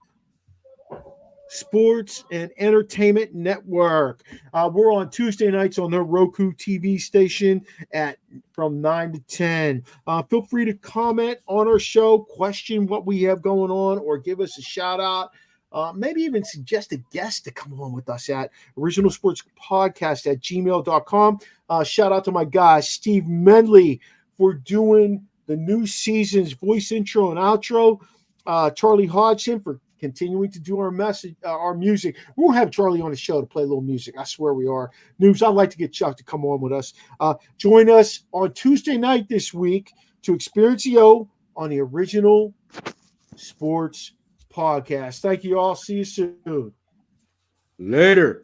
Sports and Entertainment Network. We're on Tuesday nights on their Roku TV station from 9 to 10. Feel free to comment on our show, question what we have going on, or give us a shout out. Maybe even suggest a guest to come on with us at originalsportspodcast@gmail.com. Shout out to my guy, Steve Medley, for doing the new season's voice intro and outro. Charlie Hodgson for continuing to do our music. We'll have Charlie on the show to play a little music. I swear we are. Noobs, I'd like to get Chuck to come on with us. Join us on Tuesday night this week to experience EO on the Original Sports Podcast. Thank you all. See you soon. Later.